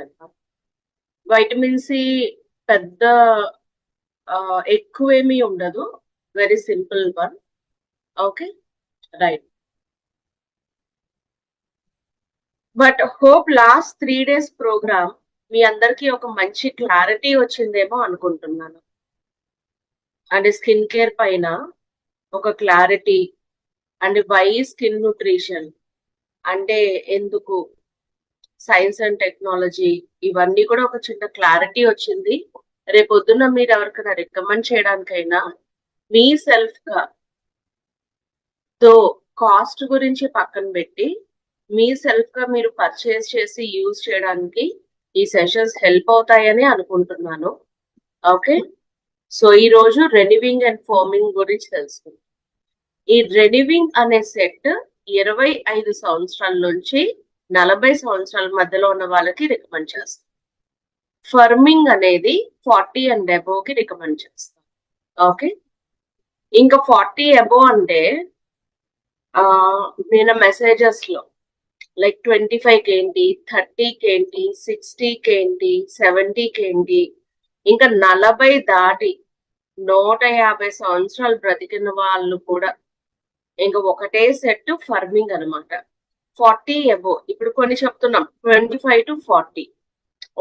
అన్నమాట. Vitamin C పెద్ద ఎక్కువేమీ ఉండదు, very simple one. Okay, right. But hope last 3 days program మీ అందరికి ఒక మంచి క్లారిటీ వచ్చిందేమో అనుకుంటున్నాను. అండ్ స్కిన్ కేర్ పైన ఒక clarity, and why skin nutrition అంటే ఎందుకు, సైన్స్ అండ్ టెక్నాలజీ, ఇవన్నీ కూడా ఒక చిన్న క్లారిటీ వచ్చింది. రేపొద్దున మీరు ఎవరికైనా రికమెండ్ చేయడానికైనా మీ సెల్ఫ్ గా తో కాస్ట్ గురించి పక్కన పెట్టి మీ సెల్ఫ్ గా మీరు పర్చేస్ చేసి యూజ్ చేయడానికి ఈ సెషన్స్ హెల్ప్ అవుతాయని అనుకుంటున్నాను. ఓకే, సో ఈ రోజు రెనివింగ్ అండ్ ఫోమింగ్ గురించి తెలుసుకుందాం. ఈ రెనివింగ్ అనే సెట్ 25 సంవత్సరాల నుంచి 40 సంవత్సరాల మధ్యలో ఉన్న వాళ్ళకి రికమెండ్ చేస్తాం. ఫర్మింగ్ అనేది 40 అండ్ అబోవ్ కి రికమెండ్ చేస్తాం. ఓకే, ఇంకా 40 అబోవ్ అంటే నేను మెసేజెస్ లో లైక్ 25 ఏంటి, 30 ఏంటి, 60 ఏంటి, 70 ఏంటి, ఇంకా 40 దాటి 150 సంవత్సరాలు బ్రతికిన వాళ్ళు కూడా ఇంకా ఒకటే సెట్ ఫర్మింగ్ అనమాట. 40 అబోవ్ ఇప్పుడు కొన్ని చెప్తున్నాం, 25 to 40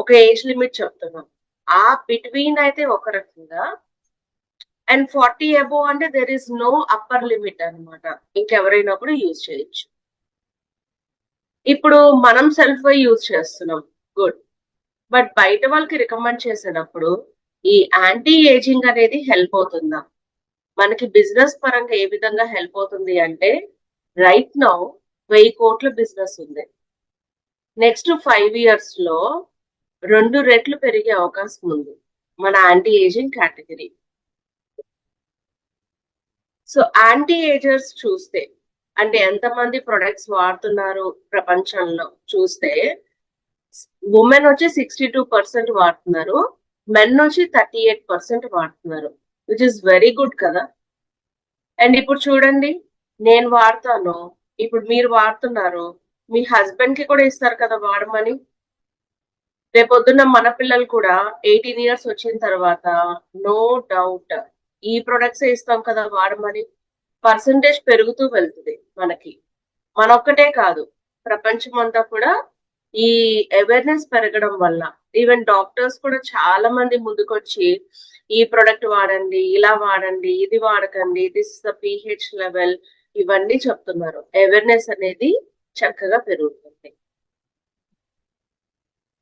ఒక ఏజ్ లిమిట్ చెప్తున్నాం. ఆ బిట్వీన్ అయితే ఒక రకంగా, అండ్ 40 అబోవ్ అంటే there is no upper limit అనమాట, ఇంకెవరైనా కూడా యూజ్ చేయొచ్చు. ఇప్పుడు మనం సెల్ఫ్ గా యూజ్ చేస్తున్నాం, గుడ్. బట్ బయట వాళ్ళకి రికమెండ్ చేసేటప్పుడు ఈ యాంటీ ఏజింగ్ అనేది హెల్ప్ అవుతుందా? మనకి బిజినెస్ పరంగా ఏ విధంగా హెల్ప్ అవుతుంది అంటే, రైట్ నౌ 1000 కోట్ల బిజినెస్ ఉంది. నెక్స్ట్ 5 years లో 2 రెట్లు పెరిగే అవకాశం ఉంది మన anti ageing category. So anti agers చూస్తే అంటే ఎంతమంది ప్రొడక్ట్స్ వాడుతున్నారు ప్రపంచంలో చూస్తే, ఉమెన్ వచ్చి 62% వాడుతున్నారు, మెన్ వచ్చి 38% వాడుతున్నారు, విచ్ ఇస్ వెరీ గుడ్ కదా. అండ్ ఇప్పుడు చూడండి, నేను వాడతాను, ఇప్పుడు మీరు వాడుతున్నారు, మీ హస్బెండ్ కి కూడా ఇస్తారు కదా వాడమని. రేపొద్దున్న మన పిల్లలు కూడా 18 years వచ్చిన తర్వాత నో డౌట్ ఈ ప్రొడక్ట్స్ ఇస్తాం కదా వాడమని. పర్సంటేజ్ పెరుగుతూ వెళ్తుంది మనకి. మనొక్కటే కాదు, ప్రపంచం అంతా కూడా ఈ అవేర్నెస్ పెరగడం వల్ల ఈవెన్ డాక్టర్స్ కూడా చాలా మంది ముందుకొచ్చి ఈ ప్రొడక్ట్ వాడండి, ఇలా వాడండి, ఇది వాడకండి, దిస్ ద పిహెచ్ లెవెల్, ఇవన్నీ చెప్తున్నారు. అవేర్నెస్ అనేది చక్కగా పెరుగుతుంది.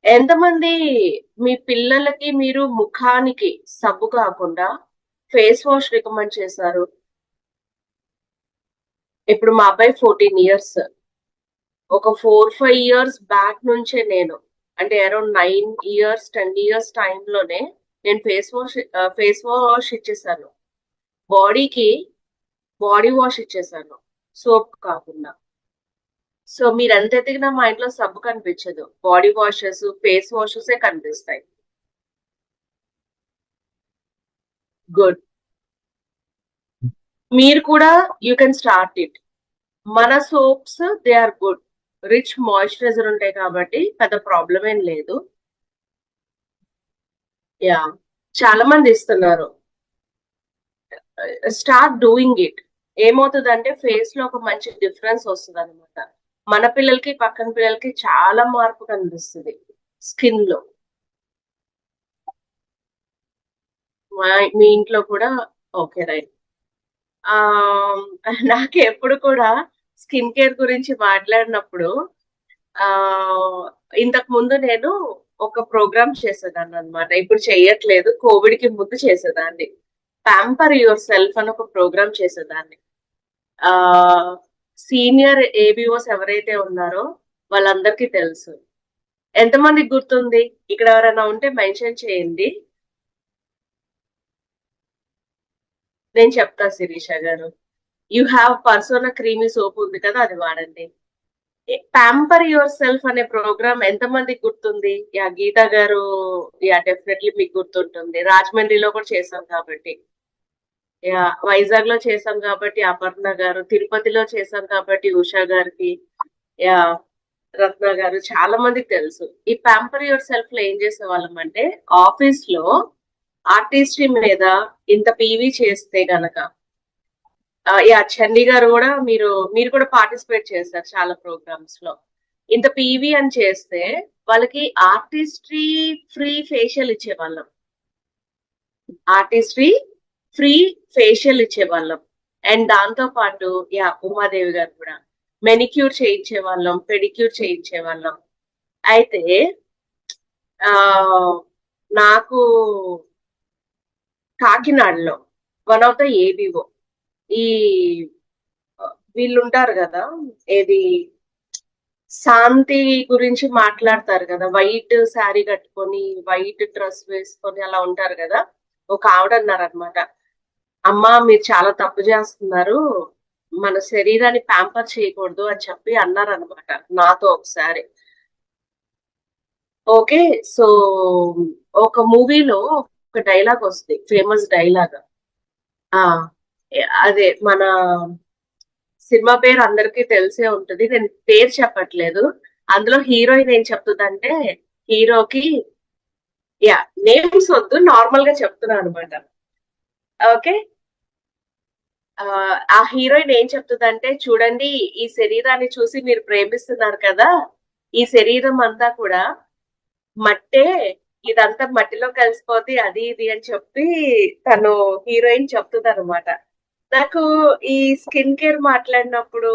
ఎంతమంది మీ పిల్లలకి మీరు ముఖానికి సబ్బు కాకుండా ఫేస్ వాష్ రికమెండ్ చేశారు? ఇప్పుడు మా అబ్బాయి 14 years, ఒక 4-5 years బ్యాక్ నుంచే నేను అంటే అరౌండ్ 9 years 10 years టైంలోనే నేను ఫేస్ వాష్ ఇచ్చేసాను, బాడీకి బాడీ వాష్ ఇచ్చేసాను, సోప్ కాకుండా. సో మీరు ఎంత ఎదిగినా మా ఇంట్లో సబ్బు కనిపించదు, బాడీ వాషెస్ ఫేస్ వాషెస్ కనిపిస్తాయి. గుడ్, మీరు కూడా యూ కెన్ స్టార్ట్ ఇట్. మన soaps they are good, rich moisturizer ఉంటాయి కాబట్టి పెద్ద ప్రాబ్లం ఏం లేదు. యా, చాలా మంది ఇస్తున్నారు. Start doing it. ఏమవుతుందంటే ఫేస్ లో ఒక మంచి డిఫరెన్స్ వస్తుంది అనమాట. మన పిల్లలకి పక్కన పిల్లలకి చాలా మార్పు కనిపిస్తుంది స్కిన్ లో. మీ ఇంట్లో కూడా ఓకే, రైట్. నాకు ఎప్పుడు కూడా స్కిన్ కేర్ గురించి మాట్లాడినప్పుడు ఇంతకు ముందు నేను ఒక ప్రోగ్రామ్ చేసేదాన్ని అనమాట, ఇప్పుడు చెయ్యట్లేదు, కోవిడ్ కి ముందు చేసేదాన్ని. ప్యాంపర్ యువర్ సెల్ఫ్ అని ఒక ప్రోగ్రామ్ చేసేదాన్ని. సీనియర్ ఏబిఓస్ ఎవరైతే ఉన్నారో వాళ్ళందరికీ తెలుసు. ఎంతమందికి గుర్తుంది? ఇక్కడ ఎవరైనా ఉంటే మెన్షన్ చేయండి, నేను చెప్తా. శిరీష గారు, you have persona creamy soap ఉంది కదా, అది వాడండి. ప్యాంపర్ యువర్ సెల్ఫ్ అనే ప్రోగ్రామ్ ఎంతమందికి గుర్తుంది? యా, గీత గారు, యా డెఫినెట్లీ మీకు గుర్తుంటుంది. రాజమండ్రిలో కూడా చేసాం కాబట్టి, యా వైజాగ్ లో చేసాం కాబట్టి అపర్ణ గారు, తిరుపతిలో చేసాం కాబట్టి ఉషా గారికి, యా రత్న గారు చాలా మందికి తెలుసు. ఈ ప్యాంపర్ యువర్ సెల్ఫ్ లో ఏం చేసేవాళ్ళం అంటే ఆఫీస్ లో ఆర్టిస్ట్రీ మీద ఇంత పీవీ చేస్తే గనక యా చండీ గారు కూడా మీరు కూడా పార్టిసిపేట్ చేశారు చాలా ప్రోగ్రామ్స్ లో. ఇంత పీవీ అని చేస్తే వాళ్ళకి ఆర్టిస్ట్రీ ఫ్రీ ఫేషియల్ ఇచ్చేవాళ్ళం. ఆర్టిస్ట్రీ ఫ్రీ ఫేషియల్ ఇచ్చేవాళ్ళం. అండ్ దాంతో పాటు యా ఉమాదేవి గారు కూడా మెనిక్యూర్ చేయించే వాళ్ళం, పెడిక్యూర్ చేయించే వాళ్ళం. అయితే ఆ నాకు కాకినాడలో వన్ ఆఫ్ ద ఏబిఓ ఈ వీళ్ళు ఉంటారు కదా, ఏది శాంతి గురించి మాట్లాడతారు కదా, వైట్ శారీ కట్టుకొని వైట్ డ్రెస్ వేసుకొని అలా ఉంటారు కదా. ఒక ఆవిడ అన్నారనమాట, అమ్మా మీరు చాలా తప్పు చేస్తున్నారు, మన శరీరాన్ని ప్యాంపర్ చేయకూడదు అని చెప్పి అన్నారనమాట నాతో ఒకసారి. ఓకే. సో ఒక మూవీలో ఒక డైలాగ్ వస్తుంది, ఫేమస్ డైలాగ్. ఆ అదే మన సినిమా పేరు అందరికీ తెలిసే ఉంటది, నేను పేరు చెప్పట్లేదు. అందులో హీరోయిన్ ఏం చెప్తుందంటే హీరోకి, యా నేమ్స్ వద్దు, నార్మల్ గా చెప్తున్నాను అనమాట. ఓకే. ఆ హీరోయిన్ ఏం చెప్తుందంటే, చూడండి ఈ శరీరాన్ని చూసి మీరు ప్రేమిస్తున్నారు కదా, ఈ శరీరం అంతా కూడా మట్టే, ఇదంతా మట్టిలో కలిసిపోతే అది ఇది అని చెప్పి తను హీరోయిన్ చెప్తుంది అనమాట. నాకు ఈ స్కిన్ కేర్ మాట్లాడినప్పుడు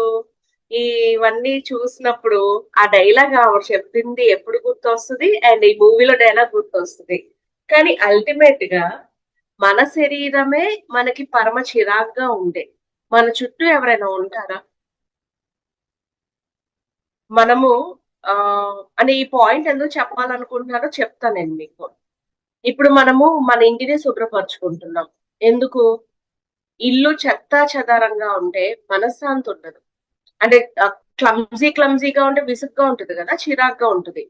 ఇవన్నీ చూసినప్పుడు ఆ డైలాగ్ ఆవిడ చెప్పింది ఎప్పుడు గుర్తొస్తుంది, అండ్ ఈ మూవీలో డైలాగ్ గుర్తొస్తుంది. కానీ అల్టిమేట్ గా మన శరీరమే మనకి పరమ చిరాగ్గా ఉండే, మన చుట్టూ ఎవరైనా ఉంటారా? మనము ఆ అని ఈ పాయింట్ ఎందుకు చెప్పాలనుకుంటున్నారో చెప్తాను నేను మీకు. ఇప్పుడు మనము మన ఇంటిని శుభ్రపరచుకుంటున్నాం. ఎందుకు? ఇల్లు చెత్తా చెదారంగా ఉంటే మనశ్శాంతి ఉండదు. అంటే క్లమ్జీగా ఉంటే విసుగ్గా ఉంటుంది కదా, చిరాగ్గా ఉంటుంది.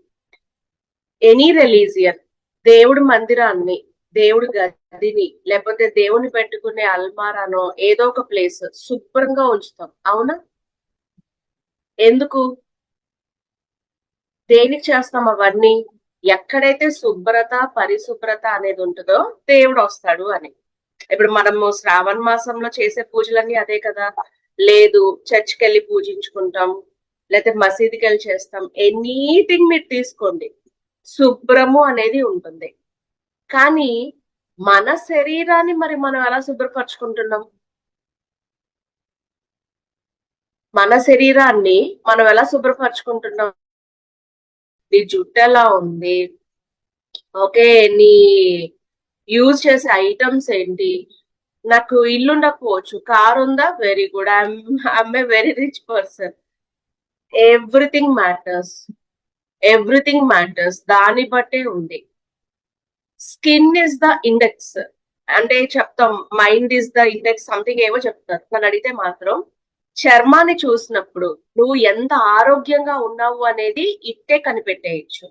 ఎనీ రిలీజియన్ దేవుడి మందిరాన్ని, దేవుడి గదిని, లేకపోతే దేవుని పెట్టుకునే అల్మారానో ఏదో ఒక ప్లేస్ శుభ్రంగా ఉంచుతాం, అవునా? ఎందుకు? దేనికి చేస్తాం అవన్నీ? ఎక్కడైతే శుభ్రత పరిశుభ్రత అనేది ఉంటుందో దేవుడు వస్తాడు అని. ఇప్పుడు మనము శ్రావణ మాసంలో చేసే పూజలన్నీ అదే కదా. లేదు చర్చ్కి వెళ్ళి పూజించుకుంటాం, లేకపోతే మసీదుకి వెళ్ళి చేస్తాం, ఎనీథింగ్ మీరు తీసుకోండి, శుభ్రము అనేది ఉంటుంది. కానీ మన శరీరాన్ని మరి మనం ఎలా శుభ్రపరచుకుంటున్నాం? మన శరీరాన్ని మనం ఎలా శుభ్రపరచుకుంటున్నాం? నీ జుట్టు ఎలా ఉంది, ఓకే, నీ యూజ్ చేసే ఐటమ్స్ ఏంటి? నాకు ఇల్లు ఉండకపోవచ్చు, కార్ ఉందా, very good, I'm a very rich person. Everything matters, everything matters, దాన్ని బట్టే ఉంది. స్కిన్ ఇస్ ద ఇండెక్స్ అంటే చెప్తాం, mind is the index something ఏవో చెప్తారు. నన్ను అడిగితే మాత్రం చర్మాన్ని చూసినప్పుడు నువ్వు ఎంత ఆరోగ్యంగా ఉన్నావు అనేది ఇట్టే కనిపెట్టేయచ్చు.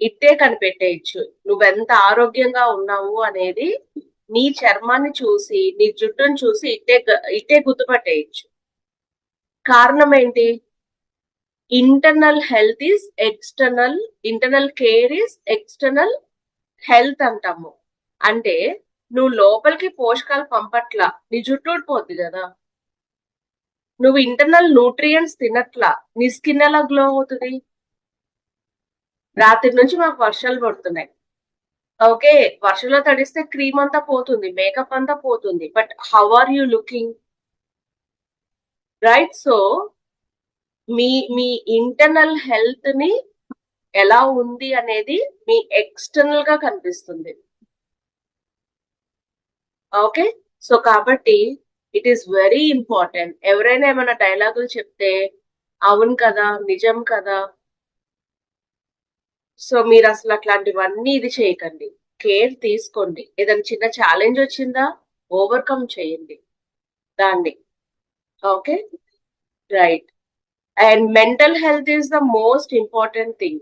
ఇట్టే కనిపెట్టేయచ్చు నువ్వెంత ఆరోగ్యంగా ఉన్నావు అనేది. నీ చర్మాన్ని చూసి, నీ జుట్టును చూసి ఇట్టే గుర్తుపట్టేయచ్చు. కారణం ఏంటి? Internal health is external, internal care is external health అంటాము. అంటే నువ్వు లోపలికి పోషకాలు పంపట్లా, నీ జుట్టు ఊడిపోద్ది కదా. నువ్వు ఇంటర్నల్ న్యూట్రియంట్స్ తినట్లా, నీ స్కిన్ ఎలా గ్లో అవుతుంది? రాత్రి నుంచి మాకు వర్షాలు పడుతున్నాయి, ఓకే, వర్షంలో తడిస్తే క్రీమ్ అంతా పోతుంది, మేకప్ అంతా పోతుంది, but how are you looking? Right. So మీ మీ ఇంటర్నల్ హెల్త్ ని ఎలా ఉంది అనేది మీ ఎక్స్టర్నల్ గా కనిపిస్తుంది. ఓకే. సో కాబట్టి ఇట్ ఈస్ వెరీ ఇంపార్టెంట్. ఎవరైనా ఏమైనా డైలాగులు చెప్తే అవును కదా, నిజం కదా, సో మీరు అసలు అట్లాంటివన్నీ ఇది చేయకండి. కేర్ తీసుకోండి. ఏదైనా చిన్న ఛాలెంజ్ వచ్చిందా, ఓవర్కమ్ చేయండి దాన్ని. Okay, right. And mental health is the most important thing.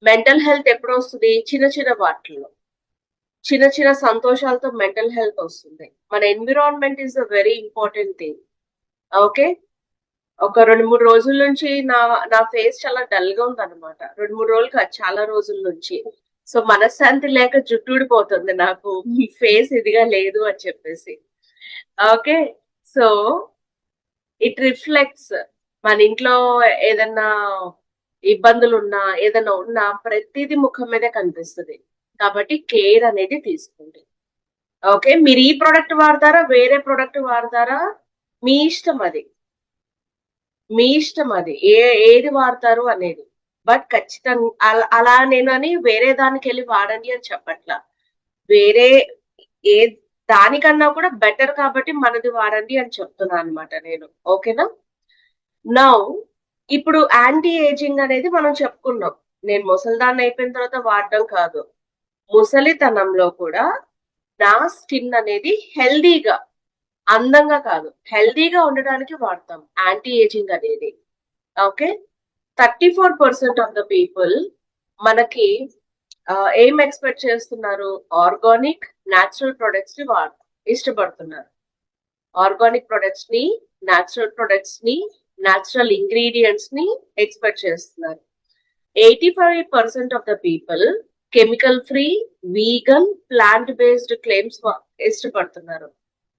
Mental health ఎప్పుడు వస్తుంది? చిన్న చిన్న వాటిల్లో, చిన్న చిన్న సంతోషాలతో మెంటల్ హెల్త్ వస్తుంది. మన environment is a very important thing. Okay. ఒక 2-3 రోజుల నుంచి నా నా ఫేస్ చాలా డల్ గా ఉందన్నమాట. 2-3 రోజులు కాదు, చాలా రోజుల నుంచి. సో మనశ్శాంతి లేక జుట్టు ఊడిపోతుంది నాకు. మీ ఫేస్ ఇదిగా లేదు అని చెప్పేసి. ఓకే. సో ఇట్ రిఫ్లెక్ట్స్ మన ఇంట్లో ఏదన్నా ఇబ్బందులు ఉన్నా, ఏదైనా ఉన్నా ప్రతిదీ ముఖం మీదే కనిపిస్తుంది. కాబట్టి కేర్ అనేది తీసుకోండి. ఓకే. మీరు ఈ ప్రోడక్ట్ వాడతారా, వేరే ప్రోడక్ట్ వాడతారా, మీ ఇష్టం అది. మీ ఇష్టం అది. ఏది వాడతారు అనేది. బట్ ఖచ్చితంగా అలా నేనని వేరే దానికి వెళ్ళి వాడండి అని చెప్పట్లా. వేరే ఏ దానికన్నా కూడా బెటర్ కాబట్టి మనది వాడండి అని చెప్తున్నా అనమాట నేను. ఓకేనా? నౌ ఇప్పుడు యాంటీ ఏజింగ్ అనేది మనం చెప్పుకున్నాం. నేను ముసలిదాన్ని అయిపోయిన తర్వాత వాడడం కాదు. ముసలితనంలో కూడా నా స్కిన్ అనేది హెల్దీగా, అందంగా కాదు, హెల్దీగా ఉండడానికి వాడతాం యాంటీ ఏజింగ్ అనేది. ఓకే. 34% ఆఫ్ ద పీపుల్ మనకి ఏం ఎక్స్పెక్ట్ చేస్తున్నారు? ఆర్గానిక్ న్యాచురల్ ప్రొడక్ట్స్ ని ఇష్టపడుతున్నారు. ఆర్గానిక్ ప్రొడక్ట్స్ ని, న్యాచురల్ ప్రొడక్ట్స్ ని, న్యాచురల్ ఇంగ్రీడియంట్స్ ని ఎక్స్పెక్ట్ చేస్తున్నారు. 85% of the people chemical free, vegan, plant based claims ఇష్టపడుతున్నారు.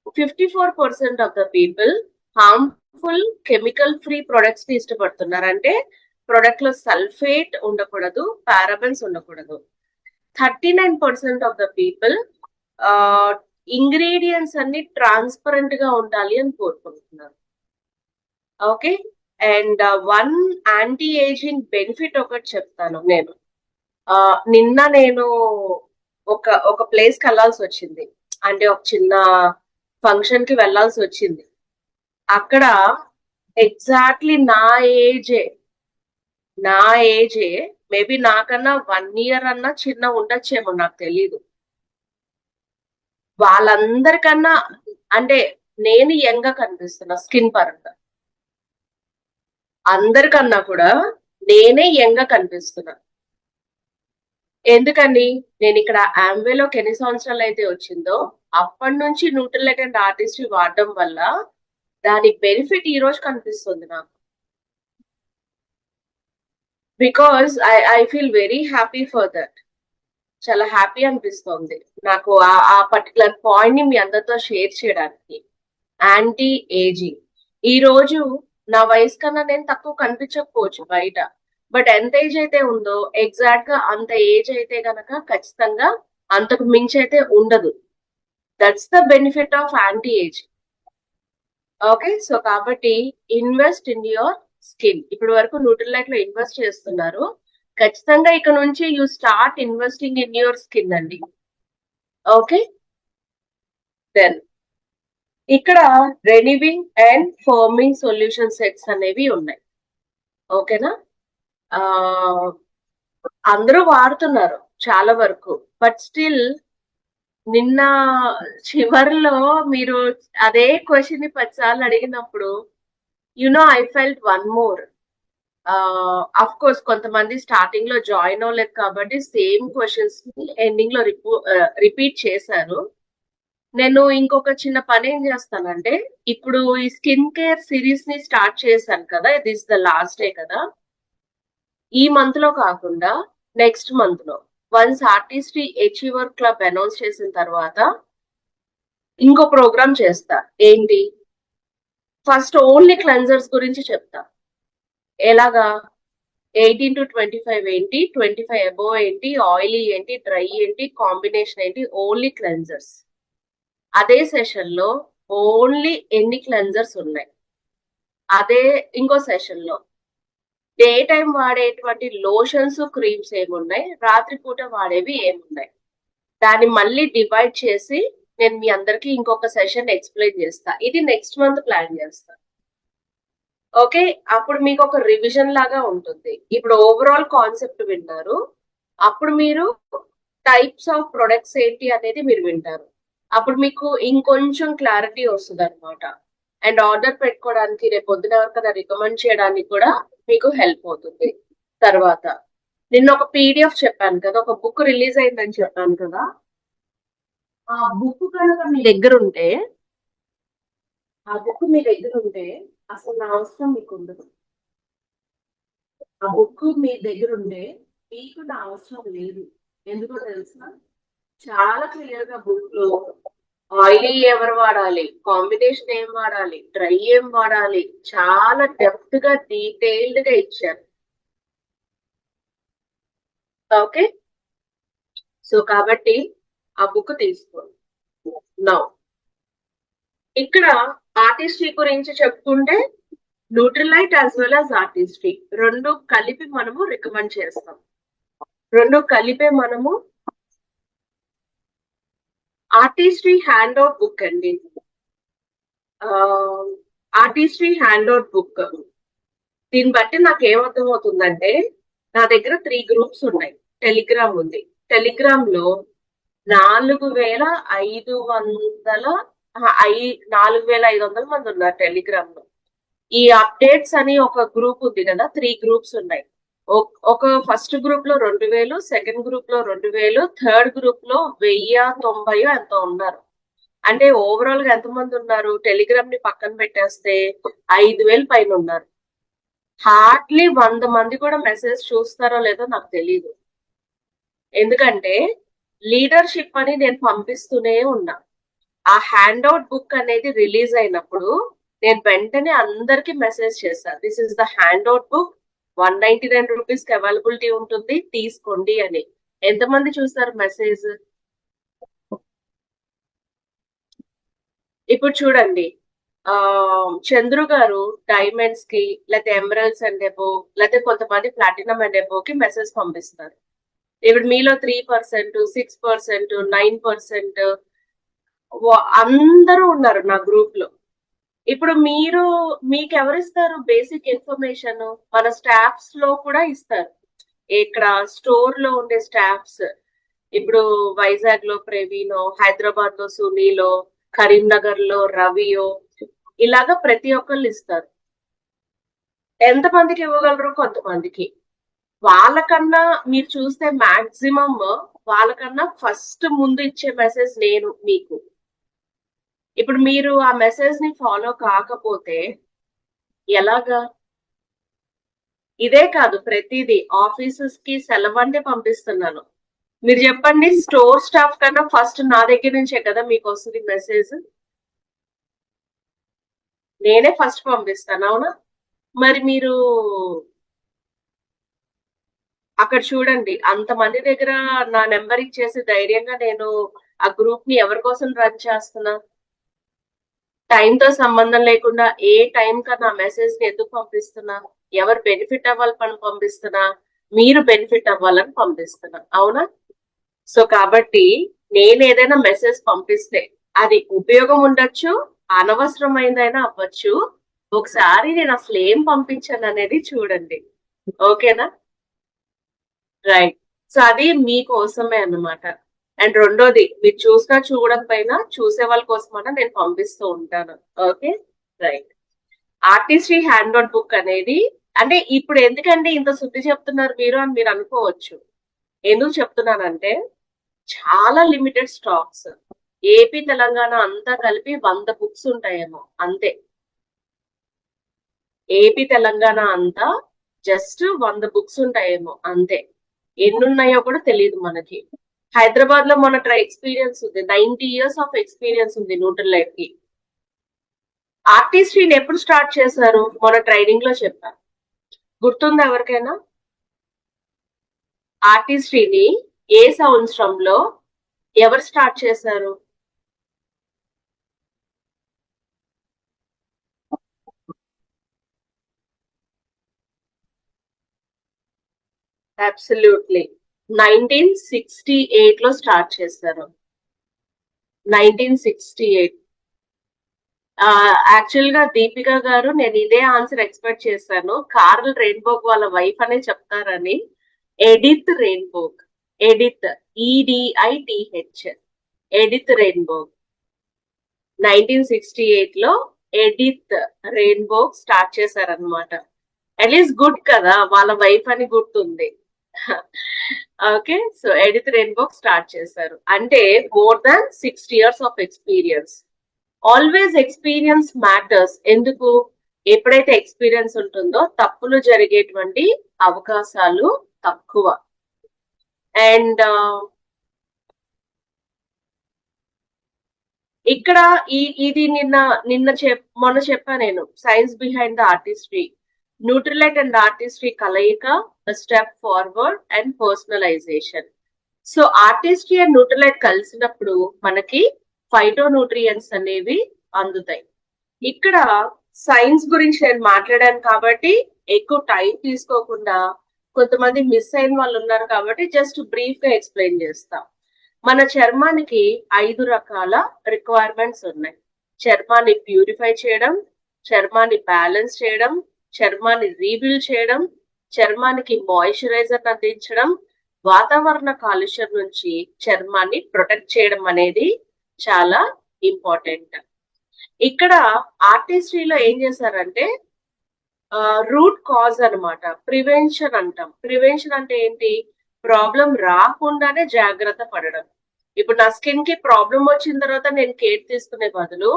54% of the people harmful chemical free products ని ఇష్టపడుతున్నారు. అంటే ప్రొడక్ట్ లో సల్ఫేట్ ఉండకూడదు, పారాబెన్స్ ఉండకూడదు. 39% ఆఫ్ ద పీపుల్ ఇంగ్రీడియంట్స్ అన్ని ట్రాన్స్పరెంట్ గా ఉండాలి అని కోరుకుంటున్నారు. Okay. And one anti ageing benefit ఒకటి చెప్తాను నేను. నిన్న నేను ఒక ప్లేస్ కి వెళ్ళాల్సి వచ్చింది. అంటే ఒక చిన్న ఫంక్షన్ కి వెళ్ళాల్సి వచ్చింది. అక్కడ ఎగ్జాక్ట్లీ నా ఏజే మేబీ నాకన్నా 1 ఇయర్ అన్నా చిన్న ఉండొచ్చేమో, నాకు తెలీదు. వాళ్ళందరికన్నా అంటే నేను యంగ్ గా కనిపిస్తున్నా స్కిన్ పరంగా. అందరికన్నా కూడా నేనే యంగ్ గా కనిపిస్తున్నా. ఎందుకని? నేను ఇక్కడ ఆంవేలోకి ఎన్ని సంవత్సరాలు అయితే వచ్చిందో అప్పటి నుంచి న్యూట్రిలైట్ అండ్ ఆర్టిస్ట్ వాడడం వల్ల దాని బెనిఫిట్ ఈ రోజు కనిపిస్తుంది నాకు. Because I feel very happy for that. చాలా హ్యాపీ అనిపిస్తుంది నాకు ఆ పర్టికులర్ పాయింట్ ని మీ అందరితో షేర్ చేయడానికి. Anti ageing. ఈ రోజు నా వయసు కన్నా నేను తక్కువ కనిపించకపోవచ్చు బయట, బట్ ఎంత ఏజ్ అయితే ఉందో ఎగ్జాక్ట్ గా అంత ఏజ్ అయితే గనక ఖచ్చితంగా అంతకు మించి అయితే ఉండదు. That's the benefit of anti ageing. Okay. So కాబట్టి ఇన్వెస్ట్ ఇన్ యువర్ స్కిన్. ఇప్పటి వరకు న్యూట్రిలైట్ లో ఇన్వెస్ట్ చేస్తున్నారు, ఖచ్చితంగా ఇక నుంచి you start investing in your skin అండి. ఓకే. దెన్ ఇక్కడ రెనివింగ్ అండ్ ఫర్మింగ్ సొల్యూషన్ సెట్స్ అనేవి ఉన్నాయి. ఓకేనా? అందరూ వాడుతున్నారు చాలా వరకు, బట్ స్టిల్ నిన్న చివరిలో మీరు అదే క్వశ్చన్ ని 10 సార్లు అడిగినప్పుడు I felt one more. Of course కొంతమంది స్టార్టింగ్ లో జాయిన్ అవ్వలేదు కాబట్టి సేమ్ క్వశ్చన్స్ ఎండింగ్ లో రిపీట్ చేశారు. నేను ఇంకొక చిన్న పని ఏం చేస్తానంటే, ఇప్పుడు ఈ స్కిన్ కేర్ సిరీస్ ని స్టార్ట్ చేశాను కదా, దిస్ ద లాస్ట్ డే కదా, ఈ మంత్ లో కాకుండా నెక్స్ట్ మంత్ లో once artist achiever club announce చేసిన తర్వాత ఇంకో ప్రోగ్రామ్ చేస్తా. ఏంటి? ఫస్ట్ ఓన్లీ క్లెన్జర్స్ గురించి చెప్తా. ఎలాగా? 18 to 25 ఏంటి, 25 అబోవ్ ఏంటి, ఆయిలీ ఏంటి, డ్రై ఏంటి, కాంబినేషన్ ఏంటి, ఓన్లీ క్లెన్జర్స్. అదే సెషన్ లో ఓన్లీ ఎన్ని క్లెన్జర్స్ ఉన్నాయి. అదే ఇంకో సెషన్ లో డే టైం వాడేటువంటి లోషన్స్, క్రీమ్స్ ఏమున్నాయి, రాత్రిపూట వాడేవి ఏమున్నాయి, దాన్ని మళ్ళీ డివైడ్ చేసి నేను మీ అందరికి ఇంకొక సెషన్ ఎక్స్ప్లెయిన్ చేస్తా. ఇది నెక్స్ట్ మంత్ ప్లాన్ చేస్తా. ఓకే. అప్పుడు మీకు ఒక రివిజన్ లాగా ఉంటుంది. ఇప్పుడు ఓవరాల్ కాన్సెప్ట్ విన్నారు, అప్పుడు మీరు టైప్స్ ఆఫ్ ప్రొడక్ట్స్ ఏంటి అనేది మీరు వింటారు. అప్పుడు మీకు ఇంకొంచెం క్లారిటీ వస్తుంది అనమాట. అండ్ ఆర్డర్ పెట్టుకోవడానికి, రేపు పొద్దున ఎవరికైనా రికమెండ్ చేయడానికి కూడా మీకు హెల్ప్ అవుతుంది. తర్వాత నిన్న ఒక పీడిఎఫ్ చెప్పాను కదా, ఒక బుక్ రిలీజ్ అయిందని చెప్పాను కదా, ఆ బుక్ కనుక మీ దగ్గర ఉంటే అసలు నా అవసరం మీకు ఉండదు. ఆ బుక్ మీ దగ్గర ఉంటే మీకు నా అవసరం లేదు. ఎందుకో తెలుసా? చాలా క్లియర్ గా బుక్ లో ఆయిలీ ఎవరు వాడాలి, కాంబినేషన్ ఏం వాడాలి, డ్రై ఏం వాడాలి, చాలా డెప్త్ గా డీటెయిల్డ్ గా ఇచ్చారు. ఓకే, సో కాబట్టి ఆ బుక్ తీసుకోండి. నౌ ఇక్కడ ఆర్టిస్ట్రీ గురించి చెప్పుకుంటే Nutrilite as well as artistry రెండు కలిపి మనము రికమెండ్ చేస్తాం. రెండు కలిపే మనము ఆర్టిస్ట్రీ హ్యాండ్ అవుట్ బుక్ అండి. ఆర్టిస్ట్రీ హ్యాండ్ అవుట్ బుక్ దీన్ని బట్టి నాకు ఏమర్థం అవుతుందంటే నా దగ్గర 3 గ్రూప్స్ ఉన్నాయి. టెలిగ్రామ్ ఉంది. టెలిగ్రామ్ లో 4,500 మంది ఉన్నారు టెలిగ్రామ్ లో. ఈ అప్డేట్స్ అని ఒక గ్రూప్ ఉంది కదా, 3 గ్రూప్స్ ఉన్నాయి. ఒక ఫస్ట్ గ్రూప్ లో 2,000, సెకండ్ గ్రూప్ లో 2,000, థర్డ్ గ్రూప్ లో 1,090 ఎంతో ఉన్నారు. అంటే ఓవరాల్ గా ఎంతమంది ఉన్నారు? టెలిగ్రామ్ ని పక్కన పెట్టేస్తే 5,000 పైన ఉన్నారు. హార్డ్లీ 100 మంది కూడా మెసేజ్ చూస్తారో లేదో నాకు తెలియదు. ఎందుకంటే లీడర్షిప్ అని నేను పంపిస్తూనే ఉన్నా. ఆ హ్యాండ్ అవుట్ బుక్ అనేది రిలీజ్ అయినప్పుడు నేను వెంటనే అందరికి మెసేజ్ చేశాను, this is the hand out book, 199 rupees కి అవైలబిలిటీ ఉంటుంది, తీసుకోండి అని. ఎంతమంది చూస్తారు మెసేజ్? ఇప్పుడు చూడండి, చంద్రు గారు డైమండ్స్ కి, లేకపోతే ఎమరల్డ్స్ అండ్ ఎబో, లేకపోతే కొంతమంది ప్లాటినం అండ్ ఎబో కి మెసేజ్ పంపిస్తారు. ఇప్పుడు మీలో 3%, 6%, 9% అందరూ ఉన్నారు నా గ్రూప్ లో. ఇప్పుడు మీకు ఎవరిస్తారు బేసిక్ ఇన్ఫర్మేషన్? మన స్టాఫ్స్ లో కూడా ఇస్తారు. ఇక్కడ స్టోర్ లో ఉండే స్టాఫ్స్, ఇప్పుడు వైజాగ్ లో ప్రవీణో, హైదరాబాద్ లో సునీలో, కరీంనగర్ లో రవియో, ఇలాగా ప్రతి ఒక్కళ్ళు ఇస్తారు. ఎంతమందికి ఇవ్వగలరు? కొంతమందికి. వాళ్ళకన్నా మీరు చూస్తే మాక్సిమం వాళ్ళకన్నా ఫస్ట్ ముందు ఇచ్చే మెసేజ్ నేను మీకు. ఇప్పుడు మీరు ఆ మెసేజ్ ని ఫాలో కాకపోతే ఎలాగా? ఇదే కాదు, ప్రతిదీ ఆఫీసెస్ కి సెలవంటే పంపిస్తున్నాను. మీరు చెప్పండి, స్టోర్ స్టాఫ్ కన్నా ఫస్ట్ నా దగ్గర నుంచే కదా మీకు వస్తుంది మెసేజ్. నేనే ఫస్ట్ పంపిస్తాను, అవునా? మరి మీరు అక్కడ చూడండి, అంతమంది దగ్గర నా నెంబర్ ఇచ్చేసి ధైర్యంగా నేను ఆ గ్రూప్ ని ఎవరి కోసం రన్ చేస్తున్నా? టైంతో సంబంధం లేకుండా ఏ టైం కన్నా మెసేజ్ ని ఎందుకు పంపిస్తున్నా? ఎవరు బెనిఫిట్ అవ్వాలని పంపిస్తున్నా? మీరు బెనిఫిట్ అవ్వాలని పంపిస్తున్నా, అవునా? సో కాబట్టి నేను ఏదైనా మెసేజ్ పంపిస్తే అది ఉపయోగం ఉండొచ్చు, అనవసరమైందైనా అవ్వచ్చు. ఒకసారి నేను అసలు ఏం పంపించాను అనేది చూడండి. ఓకేనా? రైట్. సో అది మీకోసమే అన్నమాట. అండ్ రెండోది, మీరు చూసినా చూడకపోయినా చూసే వాళ్ళ కోసమన్నా నేను పంపిస్తూ ఉంటాను. Okay, right. Artistry hand out book అనేది, అంటే ఇప్పుడు ఎందుకంటే ఇంత శుద్ధి చెప్తున్నారు మీరు అని మీరు అనుకోవచ్చు. ఎందుకు చెప్తున్నానంటే చాలా లిమిటెడ్ స్టాక్స్. ఏపీ తెలంగాణ అంతా కలిపి 100 బుక్స్ ఉంటాయేమో అంతే. ఏపీ తెలంగాణ అంతా జస్ట్ 100 బుక్స్ ఉంటాయేమో అంతే. ఎన్నున్నాయో కూడా తెలియదు మనకి. హైదరాబాద్ లో మన ఎక్స్పీరియన్స్ ఉంది, 90 years ఆఫ్ ఎక్స్పీరియన్స్ ఉంది న్యూట్రల్ లైఫ్ కి. ఆర్టిస్ట్రీని ఎప్పుడు స్టార్ట్ చేశారు? మన ట్రైనింగ్ లో చెప్పారు, గుర్తుందా ఎవరికైనా? ఆర్టిస్ట్రీని ఏ సంవత్సరంలో ఎవరు స్టార్ట్ చేశారు? అబ్సల్యూట్లీ 1968 లో స్టార్ట్ చేశారు. 1968. యాక్చువల్ గా దీపిక గారు, నేను ఇదే ఆన్సర్ ఎక్స్పెక్ట్ చేశాను, కార్ల్ రెయిన్బోగ్ వాళ్ళ వైఫ్ అనే చెప్తారని. Edith Rehnborg, Edith, EDITH, Edith Rehnborg. 1968 లో ఎడిత్ రెయిన్బోగ్ స్టార్ట్ చేశారనమాట. అట్లీస్ట్ గుడ్ కదా, వాళ్ళ వైఫ్ అని గుర్తుంది. Okay, so Edith Rehnborg start చేశారు అంటే more than 60 years of experience. Always experience matters. ఎందుకు? ఎప్పుడైతే ఎక్స్పీరియన్స్ ఉంటుందో తప్పులు జరిగేటువంటి అవకాశాలు తక్కువ. అండ్ ఇక్కడ ఇది మొన్న చెప్పా నేను, science behind the Artistry, Nutrilite and Artistry కలయిక, the step forward and personalisation. So Artistry and Nutrilite కలిసినప్పుడు మనకి ఫైటో న్యూట్రియంట్స్ అనేవి అందుతాయి. ఇక్కడ సైన్స్ గురించి నేను మాట్లాడాను కాబట్టి ఎక్కువ టైం తీసుకోకుండా, కొంతమంది మిస్ అయిన వాళ్ళు ఉన్నారు కాబట్టి జస్ట్ బ్రీఫ్ గా ఎక్స్ప్లెయిన్ చేస్తాం. మన చర్మానికి 5 రకాల రిక్వైర్మెంట్స్ ఉన్నాయి. చర్మాన్ని ప్యూరిఫై చేయడం, చర్మాన్ని బ్యాలెన్స్ చేయడం, చర్మాన్ని రీబిల్డ్ చేయడం, చర్మానికి మాయిశ్చరైజర్ అందించడం, వాతావరణ కాలుష్యం నుంచి చర్మాన్ని ప్రొటెక్ట్ చేయడం అనేది చాలా ఇంపార్టెంట్. ఇక్కడ ఆర్టిస్ట్రీలో ఏం చేశారంటే రూట్ కాజ్ అన్నమాట, ప్రివెన్షన్ అంటాం. ప్రివెన్షన్ అంటే ఏంటి? ప్రాబ్లం రాకుండానే జాగ్రత్త పడడం. ఇప్పుడు నా స్కిన్ కి ప్రాబ్లం వచ్చిన తర్వాత నేను కేర్ తీసుకునే బదులు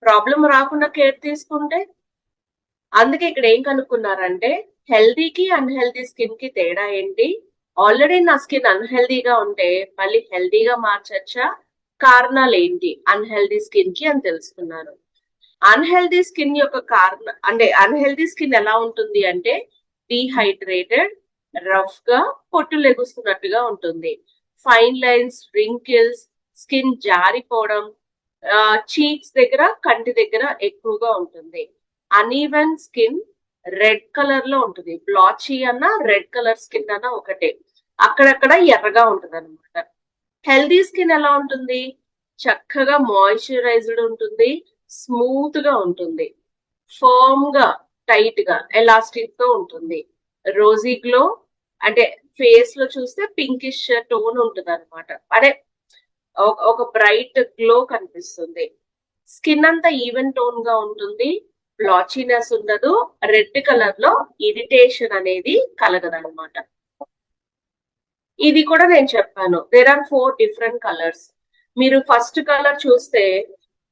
ప్రాబ్లం రాకుండా కేర్ తీసుకుంటే, అందుకే ఇక్కడ ఏం కనుక్కున్నారంటే హెల్దీకి అన్హెల్దీ స్కిన్ కి తేడా ఏంటి, ఆల్రెడీ నా స్కిన్ అన్హెల్దీగా ఉంటే మళ్ళీ హెల్దీగా మార్చచ్చా, కారణాలు ఏంటి అన్హెల్దీ స్కిన్ కి అని తెలుసుకున్నారు. అన్హెల్దీ స్కిన్ యొక్క కారణం అంటే అన్హెల్దీ స్కిన్ ఎలా ఉంటుంది అంటే డీహైడ్రేటెడ్, రఫ్ గా, పొట్టు లెగుస్తున్నట్టుగా ఉంటుంది, ఫైన్ లైన్స్, రింకిల్స్, స్కిన్ జారిపోవడం, చీక్స్ దగ్గర, కంటి దగ్గర ఎక్కువగా ఉంటుంది. అన్ఈవెన్ స్కిన్, రెడ్ కలర్ లో ఉంటుంది. బ్లాచీ అన్న రెడ్ కలర్ స్కిన్ అన్న ఒకటే, అక్కడక్కడ ఎర్రగా ఉంటుంది అనమాట. హెల్దీ స్కిన్ ఎలా ఉంటుంది? చక్కగా మాయిశ్చరైజ్డ్ ఉంటుంది, స్మూత్ గా ఉంటుంది, ఫర్మ్ గా, టైట్ గా, ఎలాస్టిక్ తో ఉంటుంది. రోజీ గ్లో అంటే ఫేస్ లో చూస్తే పింకిష్ టోన్ ఉంటుంది అనమాట, అదే ఒక బ్రైట్ గ్లో కనిపిస్తుంది. స్కిన్ అంతా ఈవెన్ టోన్ గా ఉంటుంది, బ్లాచీనెస్ ఉండదు, రెడ్ కలర్ లో ఇరిటేషన్ అనేది కలగదు అనమాట. ఇది కూడా నేను చెప్పాను, దేర్ ఆర్ 4 డిఫరెంట్ కలర్స్. మీరు ఫస్ట్ కలర్ చూస్తే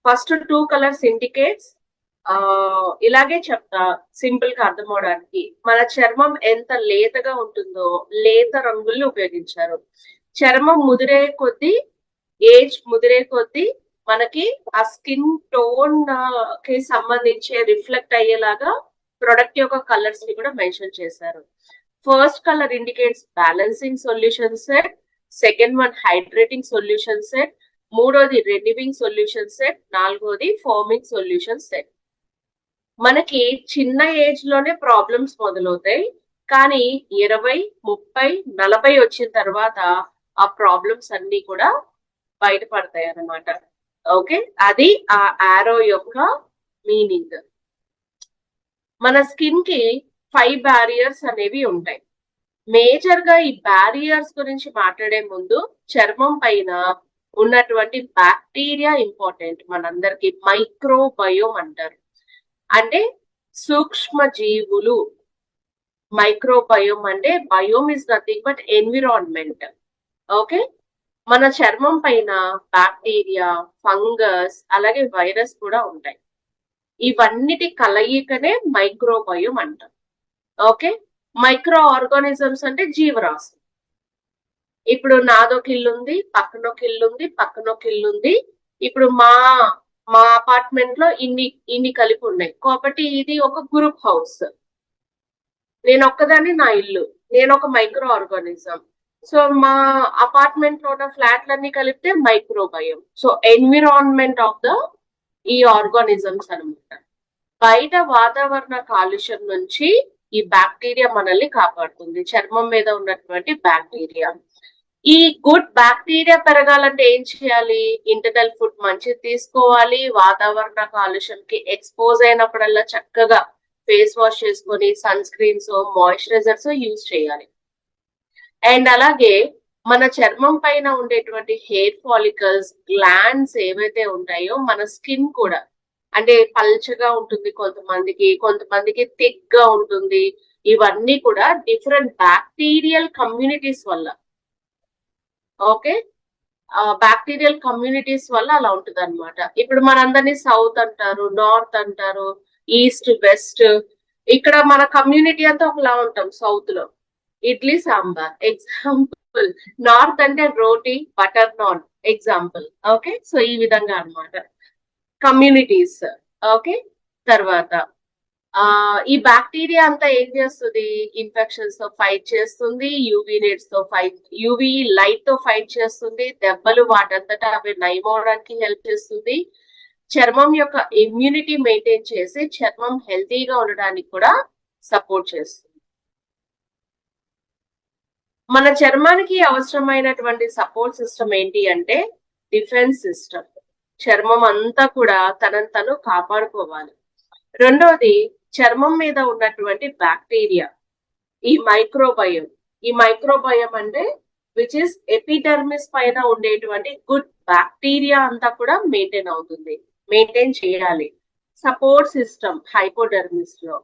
ఫస్ట్ 2 కలర్స్ ఇండికేట్స్, ఇలాగే చెప్తా సింపుల్ గా అర్థం అవడానికి, మన చర్మం ఎంత లేతగా ఉంటుందో లేత రంగుల్ని ఉపయోగించారు. చర్మం ముదిరే కొద్దీ, ఏజ్ ముదిరే కొద్దీ మనకి ఆ స్కిన్ టోన్ కి సంబంధించి రిఫ్లెక్ట్ అయ్యేలాగా ప్రొడక్ట్ యొక్క కలర్స్ ని కూడా మెన్షన్ చేశారు. First colour indicates balancing solution set, second one hydrating solution set, మూడోది రెన్యూవింగ్ సొల్యూషన్ సెట్, నాలుగోది ఫార్మింగ్ సొల్యూషన్ సెట్. మనకి చిన్న ఏజ్ లోనే ప్రాబ్లమ్స్ మొదలవుతాయి, కానీ 20, 30, 40 వచ్చిన తర్వాత ఆ ప్రాబ్లమ్స్ అన్ని కూడా బయటపడతాయి అన్నమాట. ఓకే, అది ఆ ఆరో యొక్క మీనింగ్. మన స్కిన్ కి 5 బ్యారియర్స్ అనేవి ఉంటాయి. మేజర్ గా ఈ బ్యారియర్స్ గురించి మాట్లాడే ముందు చర్మం పైన ఉన్నటువంటి బ్యాక్టీరియా ఇంపార్టెంట్ మనందరికి. మైక్రోబయోమ్ అంటారు, అంటే సూక్ష్మ జీవులు. మైక్రోబయోమ్ అంటే biome is nothing but environment. Okay, మన చర్మం పైన బ్యాక్టీరియా, ఫంగస్, అలాగే వైరస్ కూడా ఉంటాయి. ఇవన్నిటి కలయికనే మైక్రోబయోమ్ అంటాం. ఓకే, మైక్రో ఆర్గానిజమ్స్ అంటే జీవరాశి. ఇప్పుడు నాదొక ఇల్లు ఉంది, పక్కనొక ఇల్లు ఉంది, పక్కనొక ఇల్లు ఉంది. ఇప్పుడు మా అపార్ట్మెంట్ లో ఇన్ని కలిపి ఉన్నాయి కాబట్టి ఇది ఒక గ్రూప్ హౌస్. నేను ఒక్కదాన్ని, నా ఇల్లు, నేను ఒక మైక్రో ఆర్గానిజం. సో మా అపార్ట్మెంట్ లో ఉన్న ఫ్లాట్లన్నీ కలిపితే microbiome. So environment of the ఈ ఆర్గానిజమ్స్ అనమాట. బయట వాతావరణ కాలుష్యం నుంచి ఈ బ్యాక్టీరియా మనల్ని కాపాడుతుంది, చర్మం మీద ఉన్నటువంటి బ్యాక్టీరియా. ఈ గుడ్ బ్యాక్టీరియా పెరగాలంటే ఏం చేయాలి? ఇంటర్నల్ ఫుడ్ మంచిది తీసుకోవాలి, వాతావరణ కాలుష్యంకి ఎక్స్పోజ్ అయినప్పుడల్లా చక్కగా ఫేస్ వాష్ చేసుకొని సన్ స్క్రీన్స్, మాయిశ్చరైజర్స్ యూజ్ చేయాలి. అండ్ అలాగే మన చర్మం పైన ఉండేటువంటి హెయిర్ ఫాలికల్స్, గ్లాండ్స్ ఏవైతే ఉంటాయో, మన స్కిన్ కూడా అంటే పల్చగా ఉంటుంది కొంతమందికి థిక్ గా ఉంటుంది. ఇవన్నీ కూడా డిఫరెంట్ బ్యాక్టీరియల్ కమ్యూనిటీస్ వల్ల, ఓకే, బ్యాక్టీరియల్ కమ్యూనిటీస్ వల్ల అలా ఉంటుంది అనమాట. ఇప్పుడు మనందరినీ సౌత్ అంటారు, నార్త్ అంటారు, ఈస్ట్ వెస్ట్. ఇక్కడ మన కమ్యూనిటీ అంతా ఒకలా ఉంటాం. సౌత్ లో ఇడ్లీ సాంబార్ ఎగ్జాంపుల్, నార్త్ అంటే roti butter naan example. Okay, so ఈ విధంగా అన్నమాట కమ్యూనిటీస్. ఓకే, తర్వాత ఈ బ్యాక్టీరియా అంతా ఏం చేస్తుంది? ఇన్ఫెక్షన్స్ తో ఫైట్ చేస్తుంది, యూవీ రేట్స్ తో ఫైట్, యూవీ లైట్ తో ఫైట్ చేస్తుంది, దెబ్బలు వాటంతటా అవి నయం అవడానికి హెల్ప్ చేస్తుంది, చర్మం యొక్క ఇమ్యూనిటీ మెయింటైన్ చేసి చర్మం హెల్తీగా ఉండడానికి కూడా సపోర్ట్ చేస్తుంది. మన చర్మానికి అవసరమైనటువంటి సపోర్ట్ సిస్టమ్ ఏంటి అంటే డిఫెన్స్ సిస్టమ్. చర్మం అంతా కూడా తనను తను కాపాడుకోవాలి. రెండోది చర్మం మీద ఉన్నటువంటి బ్యాక్టీరియా, ఈ మైక్రోబయం. ఈ మైక్రోబయం అంటే విచ్ ఇస్ ఎపిడర్మిస్ పైన ఉండేటువంటి గుడ్ బ్యాక్టీరియా అంతా కూడా మెయింటైన్ చేయాలి. సపోర్ట్ సిస్టమ్ హైపోడర్మిస్ లో.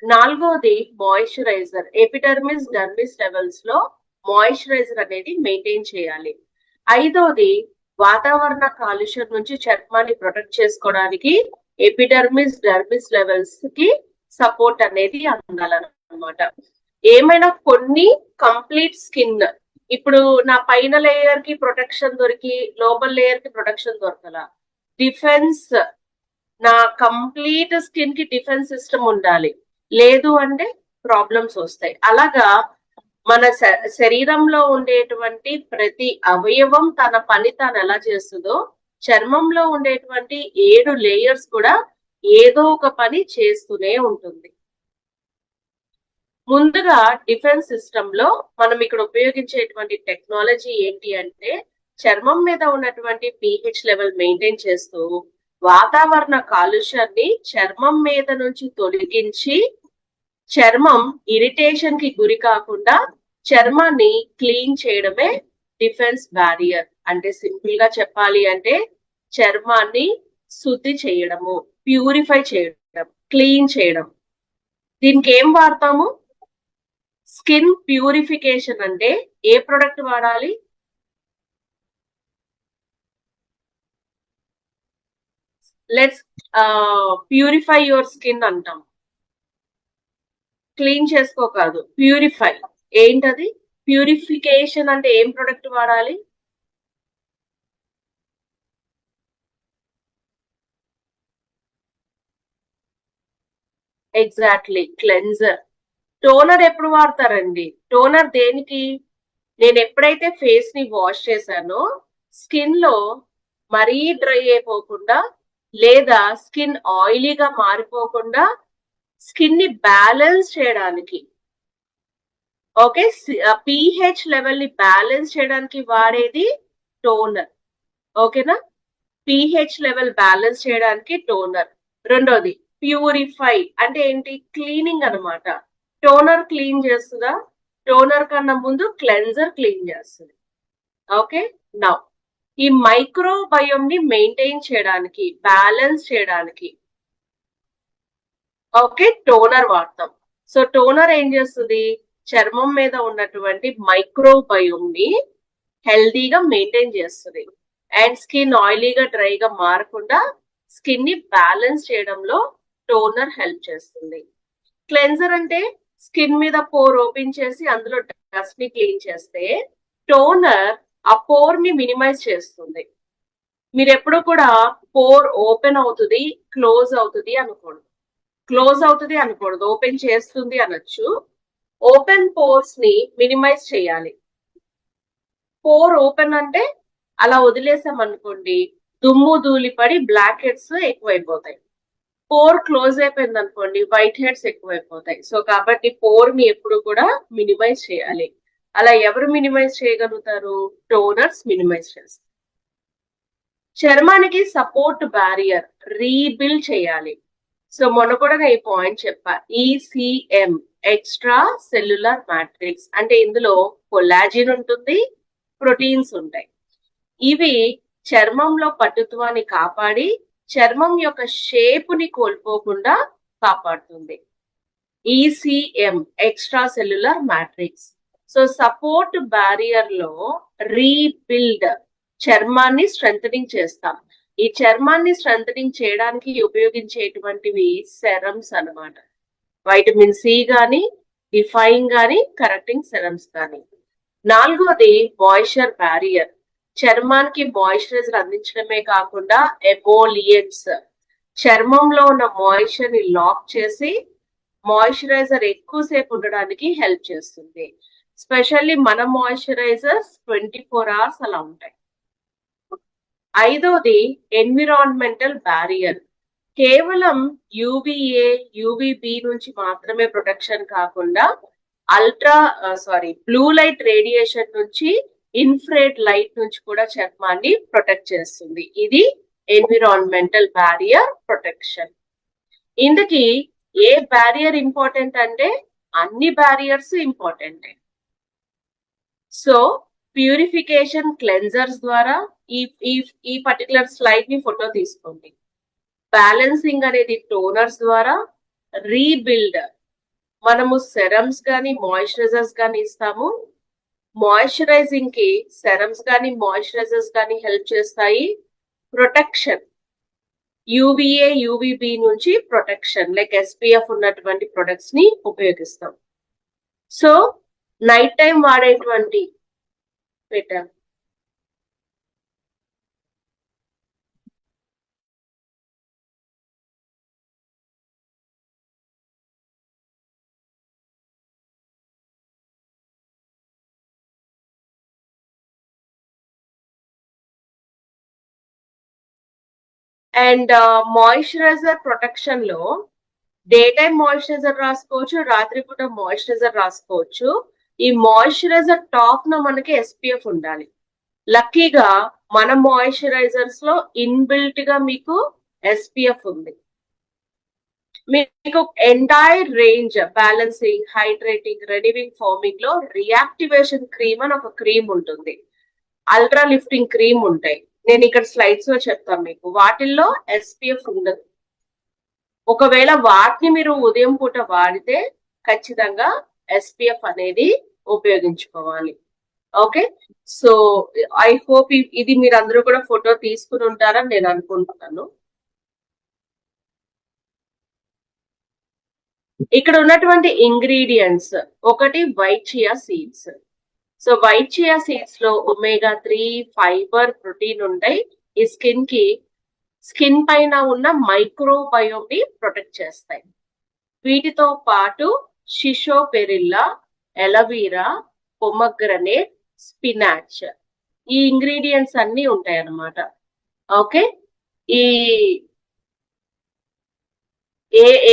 నాలుగోది మాయిశ్చరైజర్. ఎపిడర్మిస్ డర్మిస్ లెవెల్స్ లో మాయిశ్చరైజర్ అనేది మెయింటైన్ చేయాలి. ఐదోది వాతావరణ కాలుష్యం నుంచి చర్మాన్ని ప్రొటెక్ట్ చేసుకోవడానికి ఎపిడర్మిస్ డర్మిస్ లెవెల్స్ కి సపోర్ట్ అనేది అందాలన్నమాట. ఏమైనా కొన్ని కంప్లీట్ స్కిన్, ఇప్పుడు నా పైన లేయర్ కి ప్రొటెక్షన్ దొరికి లోపల లేయర్ కి ప్రొటెక్షన్ దొరకల. డిఫెన్స్, నా కంప్లీట్ స్కిన్ కి డిఫెన్స్ సిస్టమ్ ఉండాలి, లేదు అంటే ప్రాబ్లమ్స్ వస్తాయి. అలాగా మన శరీరంలో ఉండేటువంటి ప్రతి అవయవం తన పని తాను ఎలా చేస్తుందో చర్మంలో ఉండేటువంటి 7 లేయర్స్ కూడా ఏదో ఒక పని చేస్తూనే ఉంటుంది. ముందుగా డిఫెన్స్ సిస్టమ్ లో మనం ఇక్కడ ఉపయోగించేటువంటి టెక్నాలజీ ఏంటి అంటే చర్మం మీద ఉన్నటువంటి pH లెవెల్ మెయింటైన్ చేస్తూ వాతావరణ కాలుష్యాన్ని చర్మం మీద నుంచి తొలగించి చర్మం ఇరిటేషన్ కి గురి కాకుండా చర్మాన్ని క్లీన్ చేయడమే డిఫెన్స్ బ్యారియర్. అంటే సింపుల్ గా చెప్పాలి అంటే చర్మాన్ని శుద్ధి చేయడము, ప్యూరిఫై చేయడం, క్లీన్ చేయడం. దీనికి ఏం వాడతాము? స్కిన్ ప్యూరిఫికేషన్ అంటే ఏ ప్రొడక్ట్ వాడాలి? లెట్స్ ప్యూరిఫై యువర్ స్కిన్ అంటాం. క్లీన్ చేసుకో కాదు, ప్యూరిఫై. ఏంటది? ప్యూరిఫికేషన్ అంటే ఏం ప్రొడక్ట్ వాడాలి? Exactly, cleanser. టోనర్ ఎప్పుడు వాడతారండి? టోనర్ దేనికి? నేను ఎప్పుడైతే ఫేస్ ని వాష్ చేశానో స్కిన్ లో మరీ డ్రై అయిపోకుండా లేదా స్కిన్ ఆయిలీగా మారిపోకుండా స్కిన్ ని బ్యాలెన్స్ చేయడానికి, ఓకే, pH లెవెల్ ని బ్యాలెన్స్ చేయడానికి వాడేది టోనర్. ఓకేనా? pH లెవెల్ బ్యాలెన్స్ చేయడానికి టోనర్. రెండోది ప్యూరిఫై అంటే ఏంటి? క్లీనింగ్ అనమాట. టోనర్ క్లీన్ చేస్తుందా? టోనర్ కన్నా ముందు క్లెన్జర్ క్లీన్ చేస్తుంది. ఓకే, నౌ ఈ మైక్రోబయోమ్ ని మెయింటైన్ చేయడానికి, బ్యాలెన్స్ చేయడానికి ఓకే టోనర్ వాడతాం. సో టోనర్ ఏం చేస్తుంది? చర్మం మీద ఉన్నటువంటి మైక్రోబయోమ్ ని హెల్దీగా మెయింటైన్ చేస్తుంది అండ్ స్కిన్ ఆయిలీగా డ్రైగా మారకుండా స్కిన్ ని బ్యాలెన్స్ చేయడంలో టోనర్ హెల్ప్ చేస్తుంది. క్లెన్జర్ అంటే స్కిన్ మీద పోర్ ఓపెన్ చేసి అందులో డస్ట్ ని క్లీన్ చేస్తే టోనర్ ఆ పోర్ ని మినిమైజ్ చేస్తుంది. మీరు ఎప్పుడు కూడా పోర్ ఓపెన్ అవుతుంది, క్లోజ్ అవుతుంది అనకూడదు. క్లోజ్ అవుతుంది అనకూడదు, ఓపెన్ చేస్తుంది అనొచ్చు. ఓపెన్ పోర్స్ ని మినిమైజ్ చేయాలి. పోర్ ఓపెన్ అంటే అలా వదిలేసాం అనుకోండి, దుమ్ము ధూళిపడి బ్లాక్ హెడ్స్ ఎక్కువైపోతాయి. పోర్ క్లోజ్ అయిపోయింది అనుకోండి, వైట్ హెడ్స్ ఎక్కువైపోతాయి. సో కాబట్టి పోర్ ని ఎప్పుడు కూడా మినిమైజ్ చేయాలి. అలా ఎవరు మినిమైజ్ చేయగలుగుతారు? టోనర్స్ మినిమైజ్ చేస్తారు. చర్మానికి సపోర్ట్ బ్యారియర్ రీబిల్డ్ చేయాలి. సో మొన్న కూడా నేను ఈ పాయింట్ చెప్పా, ECM ఎక్స్ట్రా సెల్యులర్ మ్యాట్రిక్స్ అంటే ఇందులో కొలాజిన్ ఉంటుంది, ప్రోటీన్స్ ఉంటాయి. ఇవి చర్మంలో పటుత్వాన్ని కాపాడి చర్మం యొక్క షేపుని కోల్పోకుండా కాపాడుతుంది. ECM extra cellular matrix. So support barrier లో రీబిల్డ్, చర్మాన్ని స్ట్రెంథనింగ్ చేస్తాం. ఈ చర్మాన్ని స్ట్రెంథనింగ్ చేయడానికి ఉపయోగించేటువంటివి సెరమ్స్ అన్నమాట. వైటమిన్ సి గాని, డిఫైన్ గాని, కరెక్టింగ్ సెరమ్స్ గాని. నాలుగోది మాయిశ్చర్ బ్యారియర్. చర్మానికి మాయిశ్చరైజర్ అందించడమే కాకుండా ఎమోలియన్స్, చర్మంలో ఉన్న మాయిశ్చర్ ని లాక్ చేసి మాయిశ్చరైజర్ ఎక్కువసేపు ఉండడానికి హెల్ప్ చేస్తుంది. స్పెషల్లీ మన మాయిశ్చరైజర్స్ 24 hours అలా ఉంటాయి. ఐదోది ఎన్విరాన్మెంటల్ బ్యారియర్. కేవలం యూవీఏ, యూవీబీ నుంచి మాత్రమే ప్రొటెక్షన్ కాకుండా బ్లూ లైట్ రేడియేషన్ నుంచి, ఇన్ఫ్రారెడ్ లైట్ నుంచి కూడా చర్మాన్ని ప్రొటెక్ట్ చేస్తుంది. ఇది ఎన్విరాన్మెంటల్ బ్యారియర్ ప్రొటెక్షన్. ఇందుకి ఏ బ్యారియర్ ఇంపార్టెంట్ అంటే అన్ని barriers important. So purification cleansers ద్వారా ఈ పర్టికులర్ స్లైడ్ ని ఫోటో తీసుకోండి. బ్యాలెన్సింగ్ అనేది టోనర్స్ ద్వారా, రీబిల్డ్ మనము సెరమ్స్ కానీ మాయిశ్చరైజర్స్ కానీ ఇస్తాము. మాయిశ్చరైజింగ్ కి సెరమ్స్ కానీ మాయిశ్చరైజర్స్ కానీ హెల్ప్ చేస్తాయి. ప్రొటెక్షన్ యూవీఏ, యూవీబీ నుంచి ప్రొటెక్షన్ లైక్ ఎస్పీఎఫ్ ఉన్నటువంటి ప్రొడక్ట్స్ ని ఉపయోగిస్తాం. సో నైట్ టైం వాడేటువంటి పెట్టాం. అండ్ మాయిశ్చరైజర్ ప్రొటెక్షన్ లో డే టైం మాయిశ్చరైజర్ రాసుకోవచ్చు, రాత్రిపూట మాయిశ్చరైజర్ రాసుకోవచ్చు. ఈ మాయిశ్చరైజర్ టాప్ లో మనకి ఎస్పీఎఫ్ ఉండాలి. లక్కీగా మన మాయిశ్చరైజర్స్ లో ఇన్బిల్ట్ గా మీకు ఎస్పీఎఫ్ ఉంది. మీకు entire range balancing, hydrating, రెన్యూవింగ్, farming లో రియాక్టివేషన్ క్రీమ్ అని ఒక క్రీమ్ ఉంటుంది, అల్ట్రా లిఫ్టింగ్ క్రీమ్ ఉంటాయి. నేను ఇక్కడ స్లైడ్స్ లో చెప్తాను మీకు. వాటిల్లో ఎస్పీఎఫ్ ఉండదు. ఒకవేళ వాటిని మీరు ఉదయం పూట వాడితే ఖచ్చితంగా ఎస్పీఎఫ్ అనేది ఉపయోగించుకోవాలి. ఓకే, సో ఐ హోప్ ఇది మీరు అందరూ కూడా ఫోటో తీసుకుని ఉంటారని నేను అనుకుంటున్నాను. ఇక్కడ ఉన్నటువంటి ఇంగ్రీడియంట్స్, ఒకటి white chia seeds. So white chia seeds లో ఒమేగా-3 ఫైబర్, ప్రోటీన్ ఉంటాయి. ఈ స్కిన్ పైన ఉన్న మైక్రోబయోమ్ ని ప్రొటెక్ట్ చేస్తాయి. వీటితో పాటు షిషోపెరిల్లా, ఎలవీరా, పొమగ్రనేట్, స్పినాచ్, ఈ ఇంగ్రీడియంట్స్ అన్ని ఉంటాయి అన్నమాట. ఓకే,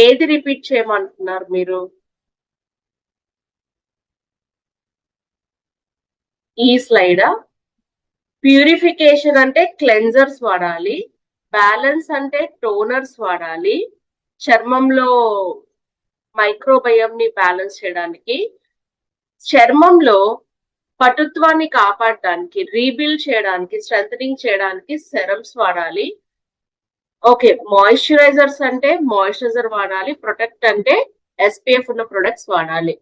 ఏది రిపీట్ చేయమంటున్నారు మీరు? ఈ స్లైడా? ప్యూరిఫికేషన్ అంటే క్లెన్జర్స్ వాడాలి, బ్యాలెన్స్ అంటే టోనర్స్ వాడాలి, చర్మంలో మైక్రోబయోమ్ ని బ్యాలెన్స్ చేయడానికి, చర్మంలో పటుత్వాన్ని కాపాడడానికి, రీబిల్డ్ చేయడానికి, స్ట్రెంథనింగ్ చేయడానికి సెరమ్స్ వాడాలి. ఓకే, మాయిశ్చరైజర్స్ అంటే మాయిశ్చరైజర్ వాడాలి, ప్రొటెక్ట్ అంటే ఎస్పీఎఫ్ ఉన్న ప్రొడక్ట్స్ వాడాలి.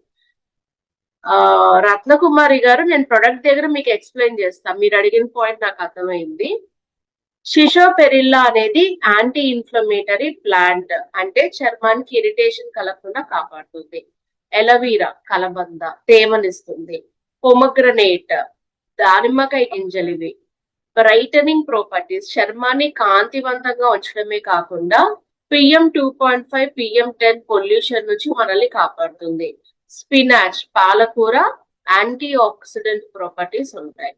రత్నకుమారి గారు, నేను ప్రొడక్ట్ దగ్గర మీకు ఎక్స్ప్లెయిన్ చేస్తాను. మీరు అడిగిన పాయింట్ నాకు అర్థమైంది. షిషోపెరిల్లా అనేది యాంటీ ఇన్ఫ్లమేటరీ ప్లాంట్, అంటే చర్మానికి ఇరిటేషన్ కలగకుండా కాపాడుతుంది. ఎలవీరా కలబంద, తేమనిస్తుంది. పొమగ్రనేట్ దానిమ్మకాయ గింజలు, ఇవి బ్రైటనింగ్ ప్రాపర్టీస్, చర్మాన్ని కాంతివంతంగా ఉంచడమే కాకుండా PM 2.5 PM10 పొల్యూషన్ నుంచి మనల్ని కాపాడుతుంది. స్పినాచ్ పాలకూర యాంటీ ఆక్సిడెంట్ ప్రాపర్టీస్ ఉంటాయి.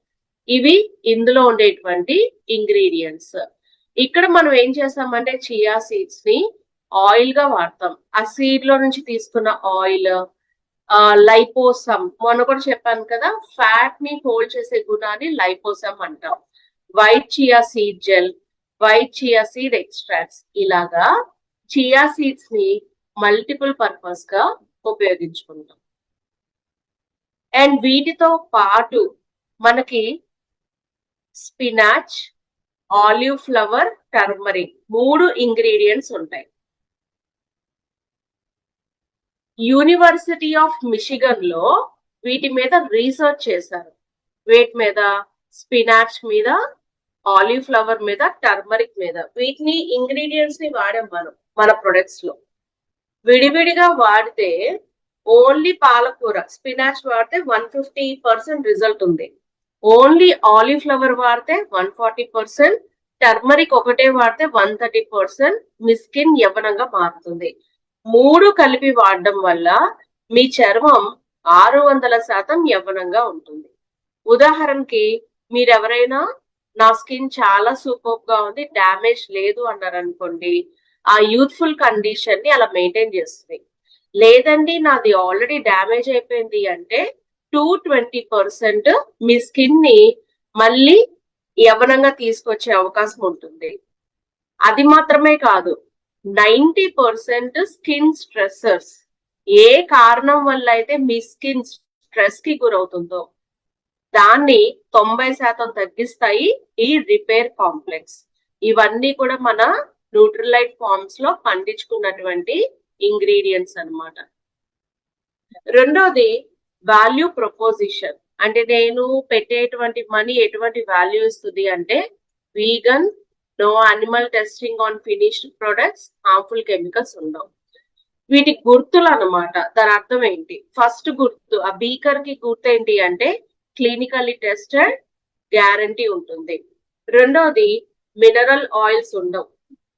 ఇవి ఇందులో ఉండేటువంటి ఇంగ్రీడియంట్స్. ఇక్కడ మనం ఏం చేస్తామంటే చియా సీడ్స్ ని ఆయిల్ గా వాడతాం. ఆ సీడ్ లో నుంచి తీసుకున్న ఆయిల్, లైపోసమ్, మొన్న కూడా చెప్పాను కదా, ఫ్యాట్ ని హోల్డ్ చేసే గుణాన్ని లైపోసమ్ అంటాం. White chia seed gel, white chia seed extracts, ఇలాగా చియా సీడ్స్ ని మల్టిపుల్ పర్పస్ గా ఉపయోగించుకుంటాం. అండ్ వీటితో పాటు మనకి spinach, olive flower, turmeric 3 ingredients ఉంటాయి. యూనివర్సిటీ ఆఫ్ మిషిగన్ లో వీటి మీద రీసెర్చ్ చేశారు. వేటి మీద? స్పినాచ్ మీద, ఆలిఫ్లవర్ మీద, టర్మరిక్ మీద. వీటిని ఇంగ్రీడియంట్స్ ని వాడాం మనం మన ప్రొడక్ట్స్ లో. విడివిడిగా వాడితే ఓన్లీ పాలకూర, స్పినాచ్ వాడితే 150% రిజల్ట్ ఉంది. ఓన్లీ ఆలిఫ్లవర్ వాడితే 140%, టర్మరిక్ ఒకటే వాడితే 130% మీ స్కిన్ యవ్వనంగా మారుతుంది. 3 కలిపి వాడడం వల్ల మీ చర్మం 600% యవ్వనంగా ఉంటుంది. ఉదాహరణకి మీరెవరైనా నా స్కిన్ చాలా సూపర్ గా ఉంది, డ్యామేజ్ లేదు అన్నారనుకోండి, ఆ యూత్ఫుల్ కండిషన్ ని అలా మెయింటైన్ చేస్తుంది. లేదండి నాది ఆల్రెడీ డ్యామేజ్ అయిపోయింది అంటే 220% మీ స్కిన్ ని మళ్ళీ యవ్వనంగా తీసుకొచ్చే అవకాశం ఉంటుంది. అది మాత్రమే కాదు, 90% స్కిన్ స్ట్రెస్సర్స్, ఏ కారణం వల్ల అయితే మీ స్కిన్ స్ట్రెస్ కి గురవుతుందో దాన్ని 90% తగ్గిస్తాయి ఈ రిపేర్ కాంప్లెక్స్. ఇవన్నీ కూడా మన న్యూట్రిలైట్ ఫార్మ్స్ లో పండించుకున్నటువంటి ఇంగ్రీడియంట్స్ అన్నమాట. రెండోది వాల్యూ ప్రపోజిషన్. అంటే నేను పెట్టేటువంటి మనీ ఎటువంటి వాల్యూ ఇస్తుంది అంటే vegan, no animal testing on finished products, harmful chemicals ఉండవు. వీటి గుర్తులు అన్నమాట. దాని అర్థం ఏంటి? ఫస్ట్ గుర్తు, ఆ బీకర్ కి గుర్తు ఏంటి అంటే క్లినికల్లీ టెస్టెడ్, గ్యారంటీ ఉంటుంది. రెండోది మినరల్ ఆయిల్స్ ఉండవు,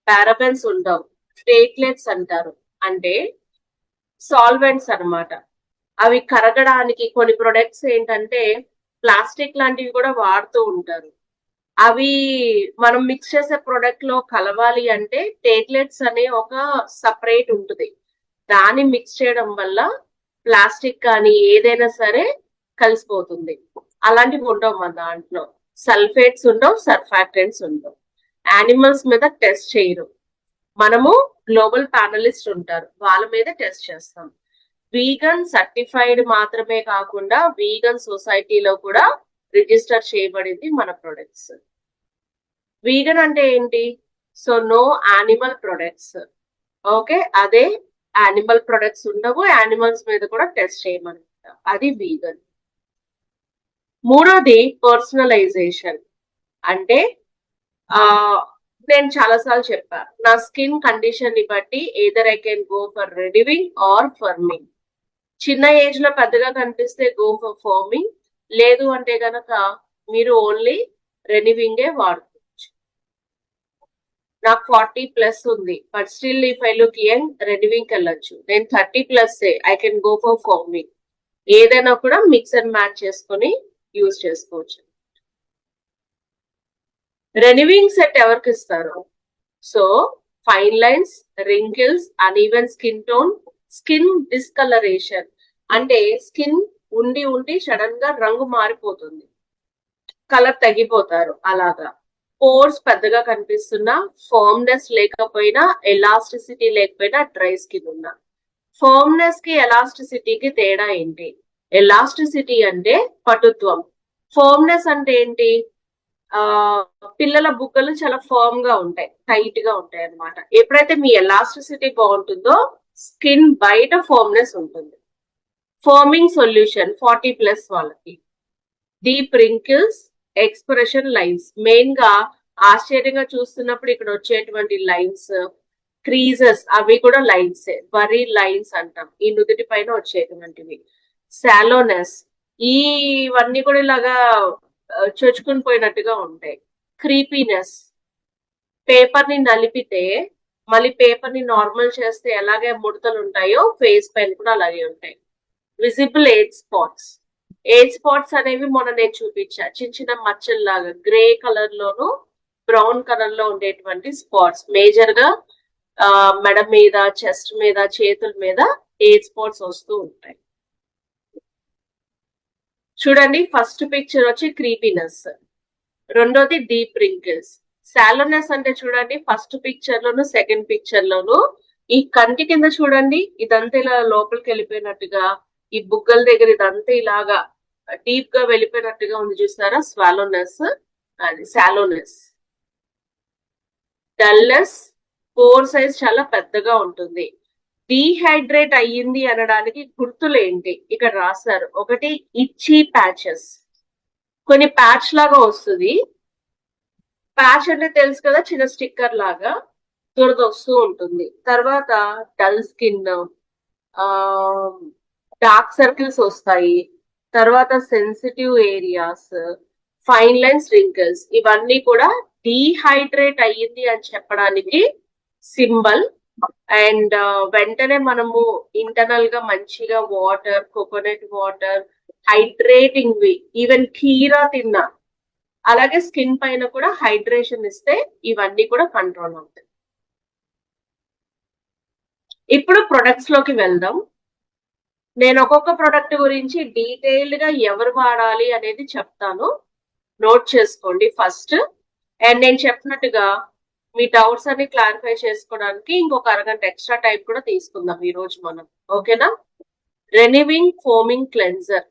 పారాబెన్స్ ఉండవు, ప్లేట్లెట్స్ అంటారు, అంటే సాల్వెంట్స్ అన్నమాట. అవి కరగడానికి కొన్ని ప్రొడక్ట్స్ ఏంటంటే ప్లాస్టిక్ లాంటివి కూడా వాడుతూ ఉంటారు. అవి మనం మిక్స్ చేసే ప్రొడక్ట్ లో కలవాలి అంటే ప్లేట్లెట్స్ అనే ఒక సపరేట్ ఉంటుంది, దాన్ని మిక్స్ చేయడం వల్ల ప్లాస్టిక్ కానీ ఏదైనా సరే కలిసిపోతుంది. అలాంటివి ఉండవు మన దాంట్లో. సల్ఫేట్స్ ఉండవు, సర్ఫాక్టెంట్స్ ఉండవు. యానిమల్స్ మీద టెస్ట్ చేయరు. మనము గ్లోబల్ ప్యానలిస్ట్ ఉంటారు, వాళ్ళ మీద టెస్ట్ చేస్తాం. వీగన్ సర్టిఫైడ్ మాత్రమే కాకుండా వీగన్ సొసైటీలో కూడా రిజిస్టర్ చేయబడింది మన ప్రొడక్ట్స్. వీగన్ అంటే ఏంటి? So no animal products. Okay, అదే యానిమల్ ప్రొడక్ట్స్ ఉండవు, యానిమల్స్ మీద కూడా టెస్ట్ చేయమంటాం, అది వీగన్. మూడోది పర్సనలైజేషన్. అంటే నేను చాలాసార్లు చెప్పా, నా స్కిన్ కండిషన్ ని బట్టి either I can go for renewing or firming. చిన్న ఏజ్ లో పెద్దగా కనిపిస్తే గో ఫర్ ఫర్మింగ్, లేదు అంటే గనక మీరు ఓన్లీ రెనివింగే వాడుకోవచ్చు. నాకు 40+ ఉంది, but still if I look young, renewing వెళ్ళొచ్చు. నేను 30+ I can go for firming. ఏదైనా కూడా మిక్స్ అండ్ మ్యాచ్ చేసుకొని యూజ్ చేసుకోవచ్చు. రెనివింగ్ సెట్ ఎవరికి ఇస్తారు? So fine lines, wrinkles, uneven skin tone, skin discolouration, అంటే స్కిన్ ఉండి ఉండి సడన్ గా రంగు మారిపోతుంది, కలర్ తగ్గిపోతారు, అలాగా. పోర్స్ పెద్దగా కనిపిస్తున్నా, ఫర్మ్నెస్ లేకపోయినా, ఎలాస్టిసిటీ లేకపోయినా, డ్రై స్కిన్ ఉన్నా. ఫర్మ్నెస్ కి ఎలాస్టిసిటీకి తేడా ఏంటి? ఎలాస్టిసిటీ అంటే పటుత్వం, ఫర్మ్నెస్ అంటే ఏంటి? పిల్లల బుగ్గలు చాలా ఫర్మ్ గా ఉంటాయి, టైట్ గా ఉంటాయి అన్నమాట. ఎప్పుడైతే మీ ఎలాస్టిసిటీ బాగుంటుందో స్కిన్ బయట ఫర్మ్నెస్ ఉంటుంది. ఫర్మింగ్ సొల్యూషన్ 40+ వాళ్ళకి. Deep wrinkles, expression lines, main గా ఆశ్చర్యంగా చూస్తున్నప్పుడు ఇక్కడ వచ్చేటువంటి లైన్స్, క్రీజెస్, అవి కూడా లైన్స్, బరీ లైన్స్ అంటాం, ఈ నుదుటి పైన వచ్చేటువంటివి. సాలోనెస్, ఇవన్నీ కూడా ఇలాగా చొచ్చుకుని పోయినట్టుగా ఉంటాయి. క్రీపీనెస్, పేపర్ ని నలిపితే మళ్ళీ పేపర్ ని నార్మల్ చేస్తే ఎలాగే ముడతలు ఉంటాయో ఫేస్ పైన కూడా అలాగే ఉంటాయి. Visible age spots, age spots అనేవి మొన్న నేను చూపించా, చిన్న చిన్న మచ్చల్లాగా గ్రే కలర్ లోను బ్రౌన్ కలర్ లో ఉండేటువంటి స్పాట్స్, మేజర్ గా మెడ మీద, చెస్ట్ మీద, చేతుల మీద ఏజ్ స్పాట్స్ వస్తూ ఉంటాయి. చూడండి, ఫస్ట్ పిక్చర్ వచ్చి క్రీపీనెస్, రెండోది డీప్ రింకిల్స్. సాలోనెస్ అంటే చూడండి ఫస్ట్ పిక్చర్ లోను సెకండ్ పిక్చర్ లోను ఈ కంటి కింద చూడండి, ఇదంతా ఇలా లోపలికి వెళ్ళిపోయినట్టుగా, ఈ బుగ్గల దగ్గర ఇదంతా ఇలాగా డీప్ గా వెళ్ళిపోయినట్టుగా ఉంది, చూస్తారా? స్వాలోనెస్, అది సాలోనెస్. డల్నెస్, పోర్ సైజ్ చాలా పెద్దగా ఉంటుంది. డీహైడ్రేట్ అయ్యింది అనడానికి గుర్తులు ఏంటి? ఇక్కడ రాస్తారు. ఒకటి ఇచ్చీ ప్యాచెస్, కొన్ని ప్యాచ్ లాగా వస్తుంది, ప్యాచ్ అంటే తెలుసు కదా, చిన్న స్టిక్కర్ లాగా దురద వస్తూ ఉంటుంది. తర్వాత డల్ స్కిన్, డార్క్ సర్కిల్స్ వస్తాయి. తర్వాత sensitive areas, fine lines, wrinkles, ఇవన్నీ కూడా డీహైడ్రేట్ అయ్యింది అని చెప్పడానికి సింబల్. అండ్ వెంటనే మనము ఇంటర్నల్ గా మంచిగా వాటర్, కోకోనట్ వాటర్, హైడ్రేటింగ్ వి, ఈవెన్ కీరా తిన్నా, అలాగే స్కిన్ పైన కూడా హైడ్రేషన్ ఇస్తే ఇవన్నీ కూడా కంట్రోల్ అవుతాయి. ఇప్పుడు ప్రొడక్ట్స్ లోకి వెళ్దాం. నేను ఒక్కొక్క ప్రొడక్ట్ గురించి డీటెయిల్డ్ గా ఎవరు వాడాలి అనేది చెప్తాను, నోట్ చేసుకోండి ఫస్ట్. అండ్ నేను చెప్పినట్టుగా మీ డౌట్స్ అన్ని క్లారిఫై చేసుకోవడానికి ఇంకొక అరగంట ఎక్స్ట్రా టైం కూడా తీసుకుందాం ఈ రోజు మనం. ఓకేనా? రెనివింగ్ ఫోమింగ్ క్లెన్జర్